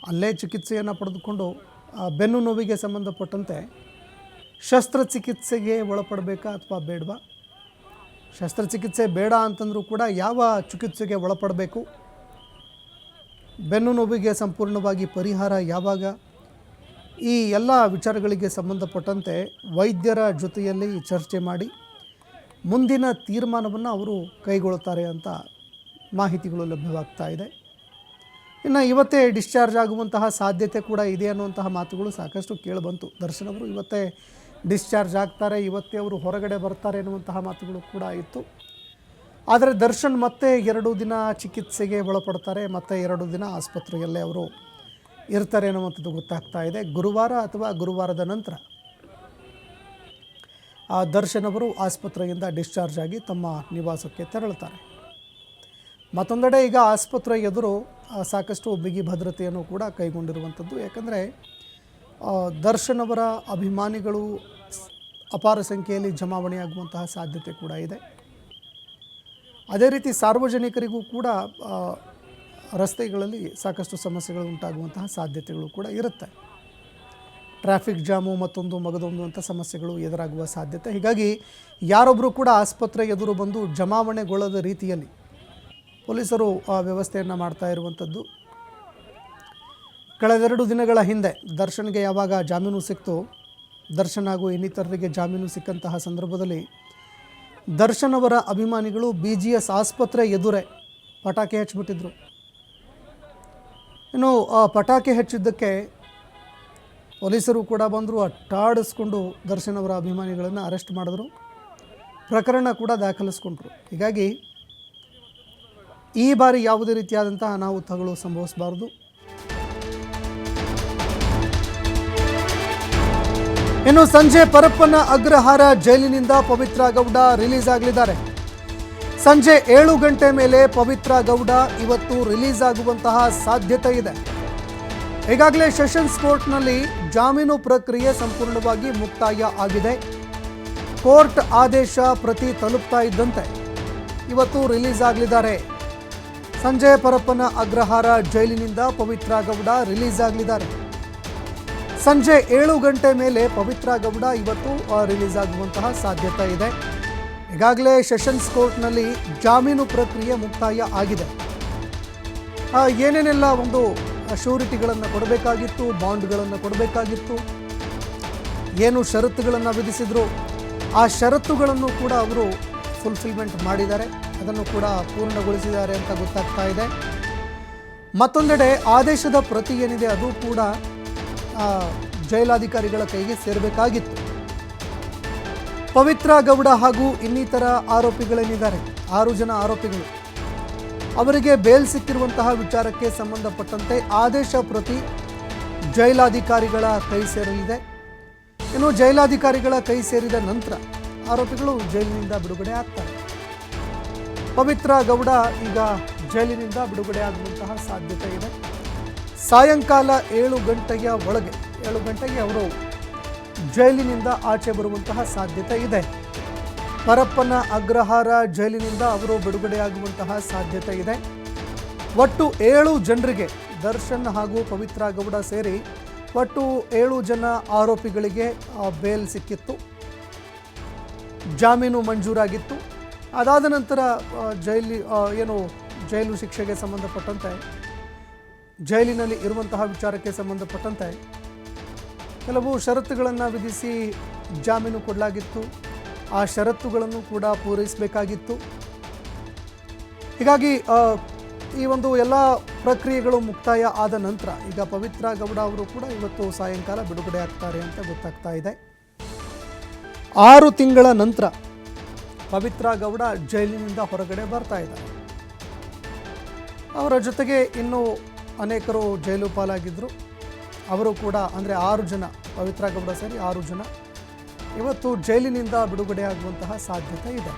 ಅಲ್ಲೇ ಚಿಕಿತ್ಸೆಯನ್ನು ಪಡೆದುಕೊಂಡು ಬೆನ್ನು ನೋವಿಗೆ ಸಂಬಂಧಪಟ್ಟಂತೆ ಶಸ್ತ್ರಚಿಕಿತ್ಸೆಗೆ ಒಳಪಡಬೇಕಾ ಅಥವಾ ಬೇಡವಾ, ಶಸ್ತ್ರಚಿಕಿತ್ಸೆ ಬೇಡ ಅಂತಂದರೂ ಕೂಡ ಯಾವ ಚಿಕಿತ್ಸೆಗೆ ಒಳಪಡಬೇಕು, ಬೆನ್ನು ನೋವಿಗೆ ಸಂಪೂರ್ಣವಾಗಿ ಪರಿಹಾರ ಯಾವಾಗ, ಈ ಎಲ್ಲ ವಿಚಾರಗಳಿಗೆ ಸಂಬಂಧಪಟ್ಟಂತೆ ವೈದ್ಯರ ಜೊತೆಯಲ್ಲಿ ಚರ್ಚೆ ಮಾಡಿ ಮುಂದಿನ ತೀರ್ಮಾನವನ್ನು ಅವರು ಕೈಗೊಳ್ಳುತ್ತಾರೆ ಅಂತ ಮಾಹಿತಿಗಳು ಲಭ್ಯವಾಗ್ತಾ ಇದೆ. ಇನ್ನು ಇವತ್ತೇ ಡಿಸ್ಚಾರ್ಜ್ ಆಗುವಂತಹ ಸಾಧ್ಯತೆ ಕೂಡ ಇದೆ ಅನ್ನುವಂತಹ ಮಾತುಗಳು ಸಾಕಷ್ಟು ಕೇಳಿಬಂತು. ದರ್ಶನ್ ಅವರು ಇವತ್ತೇ ಡಿಸ್ಚಾರ್ಜ್ ಆಗ್ತಾರೆ, ಇವತ್ತೇ ಅವರು ಹೊರಗಡೆ ಬರ್ತಾರೆ ಎನ್ನುವಂತಹ ಮಾತುಗಳು ಕೂಡ ಇತ್ತು. ಆದರೆ ದರ್ಶನ್ ಮತ್ತೆ 2 ದಿನ ಚಿಕಿತ್ಸೆಗೆ ಒಳಪಡ್ತಾರೆ, ಮತ್ತೆ 2 ದಿನ ಆಸ್ಪತ್ರೆಯಲ್ಲೇ ಅವರು ಇರ್ತಾರೆ ಅನ್ನುವಂಥದ್ದು ಗೊತ್ತಾಗ್ತಾ ಇದೆ. ಗುರುವಾರ ಅಥವಾ ಗುರುವಾರದ ನಂತರ ದರ್ಶನ್ ಅವರು ಆಸ್ಪತ್ರೆಯಿಂದ ಡಿಸ್ಚಾರ್ಜ್ ಆಗಿ ತಮ್ಮ ನಿವಾಸಕ್ಕೆ ತೆರಳುತ್ತಾರೆ. ಮತ್ತೊಂದೆಡೆ ಈಗ ಆಸ್ಪತ್ರೆ ಎದುರು ಸಾಕಷ್ಟು ಬಿಗಿ ಭದ್ರತೆಯನ್ನು ಕೂಡ ಕೈಗೊಂಡಿರುವಂಥದ್ದು. ಯಾಕಂದರೆ ದರ್ಶನ್ ಅವರ ಅಭಿಮಾನಿಗಳು ಅಪಾರ ಸಂಖ್ಯೆಯಲ್ಲಿ ಜಮಾವಣೆಯಾಗುವಂತಹ ಸಾಧ್ಯತೆ ಕೂಡ ಇದೆ. ಅದೇ ರೀತಿ ಸಾರ್ವಜನಿಕರಿಗೂ ಕೂಡ ರಸ್ತೆಗಳಲ್ಲಿ ಸಾಕಷ್ಟು ಸಮಸ್ಯೆಗಳು ಉಂಟಾಗುವಂತಹ ಸಾಧ್ಯತೆಗಳು ಕೂಡ ಇರುತ್ತೆ. ಟ್ರಾಫಿಕ್ ಜಾಮು ಮತ್ತೊಂದು ಮಗದೊಂದು ಅಂತ ಸಮಸ್ಯೆಗಳು ಎದುರಾಗುವ ಸಾಧ್ಯತೆ. ಹೀಗಾಗಿ ಯಾರೊಬ್ಬರು ಕೂಡ ಆಸ್ಪತ್ರೆ ಎದುರು ಬಂದು ಜಮಾವಣೆಗೊಳ್ಳದ ರೀತಿಯಲ್ಲಿ ಪೊಲೀಸರು ವ್ಯವಸ್ಥೆಯನ್ನು ಮಾಡ್ತಾ ಇರುವಂಥದ್ದು. ಕಳೆದ 2 ದಿನಗಳ ಹಿಂದೆ ದರ್ಶನ್ಗೆ ಯಾವಾಗ ಜಾಮೀನು ಸಿಕ್ತು, ದರ್ಶನ್ ಹಾಗೂ ಇನ್ನಿತರರಿಗೆ ಜಾಮೀನು ಸಿಕ್ಕಂತಹ ಸಂದರ್ಭದಲ್ಲಿ ದರ್ಶನ್ ಅವರ ಅಭಿಮಾನಿಗಳು BGS ಆಸ್ಪತ್ರೆ ಎದುರೇ ಪಟಾಕಿ ಹಚ್ಚಿಬಿಟ್ಟಿದ್ರು. ಇನ್ನು ಪಟಾಕಿ ಹಚ್ಚಿದ್ದಕ್ಕೆ ಪೊಲೀಸರು ಕೂಡ ಬಂದರು, ಅಟ್ಟಾಡಿಸ್ಕೊಂಡು ದರ್ಶನ್ ಅವರ ಅಭಿಮಾನಿಗಳನ್ನು ಅರೆಸ್ಟ್ ಮಾಡಿದ್ರು, ಪ್ರಕರಣ ಕೂಡ ದಾಖಲಿಸ್ಕೊಂಡ್ರು. ಹೀಗಾಗಿ ಈ ಬಾರಿ ಯಾವುದೇ ರೀತಿಯಾದಂತಹ ಅನಾಹುತಗಳು ಸಂಭವಿಸಬಾರ್ದು. ಇನ್ನು ಸಂಜೆ ಪರಪ್ಪನ ಅಗ್ರಹಾರ ಜೈಲಿನಿಂದ ಪವಿತ್ರ ಗೌಡ ರಿಲೀಸ್ ಆಗಲಿದ್ದಾರೆ. ಸಂಜೆ 7 ಗಂಟೆ ಮೇಲೆ ಪವಿತ್ರ ಗೌಡ ಇವತ್ತು ರಿಲೀಸ್ ಆಗುವಂತಹ ಸಾಧ್ಯತೆ ಇದೆ. ಈಗಾಗಲೇ ಸೆಷನ್ಸ್ ಕೋರ್ಟ್ನಲ್ಲಿ ಜಾಮೀನು ಪ್ರಕ್ರಿಯೆ ಸಂಪೂರ್ಣವಾಗಿ ಮುಕ್ತಾಯ ಆಗಿದೆ. ಕೋರ್ಟ್ ಆದೇಶ ಪ್ರತಿ ತಲುಪ್ತಾ ಇದ್ದಂತೆ ಇವತ್ತು ರಿಲೀಸ್ ಆಗಲಿದ್ದಾರೆ. ಸಂಜೆ ಪರಪ್ಪನ ಅಗ್ರಹಾರ ಜೈಲಿನಿಂದ ಪವಿತ್ರ ಗೌಡ ರಿಲೀಸ್ ಆಗಲಿದ್ದಾರೆ. ಸಂಜೆ 7 ಗಂಟೆ ಮೇಲೆ ಪವಿತ್ರ ಗೌಡ ಇವತ್ತು ರಿಲೀಸ್ ಆಗುವಂತಹ ಸಾಧ್ಯತೆ ಇದೆ. ಈಗಾಗಲೇ ಸೆಷನ್ಸ್ ಕೋರ್ಟ್ನಲ್ಲಿ ಜಾಮೀನು ಪ್ರಕ್ರಿಯೆ ಮುಕ್ತಾಯ ಆಗಿದೆ. ಏನೇನೆಲ್ಲ ಒಂದು ಶ್ಯೂರಿಟಿಗಳನ್ನು ಕೊಡಬೇಕಾಗಿತ್ತು, ಬಾಂಡ್ಗಳನ್ನು ಕೊಡಬೇಕಾಗಿತ್ತು, ಏನು ಷರತ್ತುಗಳನ್ನು ವಿಧಿಸಿದ್ರು, ಆ ಷರತ್ತುಗಳನ್ನು ಕೂಡ ಅವರು ಫುಲ್ಫಿಲ್ಮೆಂಟ್ ಮಾಡಿದ್ದಾರೆ, ಅದನ್ನು ಕೂಡ ಪೂರ್ಣಗೊಳಿಸಿದ್ದಾರೆ ಅಂತ ಗೊತ್ತಾಗ್ತಾ ಇದೆ. ಮತ್ತೊಂದೆಡೆ ಆದೇಶದ ಪ್ರತಿ ಏನಿದೆ ಅದು ಕೂಡ ಜೈಲಾಧಿಕಾರಿಗಳ ಕೈಗೆ ಸೇರಬೇಕಾಗಿತ್ತು. ಪವಿತ್ರ ಗೌಡ ಹಾಗೂ ಇನ್ನಿತರ ಆರೋಪಿಗಳೇನಿದ್ದಾರೆ 6 ಜನ ಆರೋಪಿಗಳು, ಅವರಿಗೆ ಬೇಲ್ ಸಿಕ್ಕಿರುವಂತಹ ವಿಚಾರಕ್ಕೆ ಸಂಬಂಧಪಟ್ಟಂತೆ ಆದೇಶ ಪ್ರತಿ ಜೈಲಾಧಿಕಾರಿಗಳ ಕೈ ಸೇರಲಿದೆ. ಇನ್ನು ಜೈಲಾಧಿಕಾರಿಗಳ ಕೈ ಸೇರಿದ ನಂತರ ಆರೋಪಿಗಳು ಜೈಲಿನಿಂದ ಬಿಡುಗಡೆ ಆಗ್ತಾರೆ. ಪವಿತ್ರ ಗೌಡ ಈಗ ಜೈಲಿನಿಂದ ಬಿಡುಗಡೆ ಆಗುವಂತಹ ಸಾಧ್ಯತೆ ಇದೆ. ಸಾಯಂಕಾಲ 7 ಗಂಟೆಯ ಒಳಗೆ 7 ಗಂಟೆಗೆ ಅವರು ಜೈಲಿನಿಂದ ಆಚೆ ಬರುವಂತಹ ಸಾಧ್ಯತೆ ಇದೆ. ಪರಪ್ಪನ ಅಗ್ರಹಾರ ಜೈಲಿನಿಂದ ಅವರು ಬಿಡುಗಡೆಯಾಗುವಂತಹ ಸಾಧ್ಯತೆ ಇದೆ. ಒಟ್ಟು 7 ಜನರಿಗೆ, ದರ್ಶನ್ ಹಾಗೂ ಪವಿತ್ರ ಗೌಡ ಸೇರಿ ಒಟ್ಟು 7 ಜನ ಆರೋಪಿಗಳಿಗೆ ಬೇಲ್ ಸಿಕ್ಕಿತ್ತು, ಜಾಮೀನು ಮಂಜೂರಾಗಿತ್ತು. ಅದಾದ ನಂತರ ಜೈಲು ಶಿಕ್ಷೆಗೆ ಸಂಬಂಧಪಟ್ಟಂತೆ, ಜೈಲಿನಲ್ಲಿ ಇರುವಂತಹ ವಿಚಾರಕ್ಕೆ ಸಂಬಂಧಪಟ್ಟಂತೆ ಕೆಲವು ಷರತ್ತುಗಳನ್ನು ವಿಧಿಸಿ ಜಾಮೀನು ಕೊಡಲಾಗಿತ್ತು. ಆ ಷರತ್ತುಗಳನ್ನು ಕೂಡ ಪೂರೈಸಬೇಕಾಗಿತ್ತು. ಹೀಗಾಗಿ ಈ ಒಂದು ಎಲ್ಲ ಪ್ರಕ್ರಿಯೆಗಳು ಮುಕ್ತಾಯ ಆದ ನಂತರ ಈಗ ಪವಿತ್ರ ಗೌಡ ಅವರು ಕೂಡ ಇವತ್ತು ಸಾಯಂಕಾಲ ಬಿಡುಗಡೆ ಆಗ್ತಾರೆ ಅಂತ ಗೊತ್ತಾಗ್ತಾ ಇದೆ. 6 ತಿಂಗಳ ನಂತರ ಪವಿತ್ರ ಗೌಡ ಜೈಲಿನಿಂದ ಹೊರಗಡೆ ಬರ್ತಾ ಇದ್ದಾರೆ. ಅವರ ಜೊತೆಗೆ ಇನ್ನೂ ಅನೇಕರು ಜೈಲು ಪಾಲಾಗಿದ್ದರು. ಅವರು ಕೂಡ ಅಂದರೆ 6 ಜನ, ಪವಿತ್ರ ಗೌಡ ಸೇರಿ 6 ಜನ ಇವತ್ತು ಜೈಲಿನಿಂದ ಬಿಡುಗಡೆ ಆಗುವಂತಹ ಸಾಧ್ಯತೆ ಇದೆ.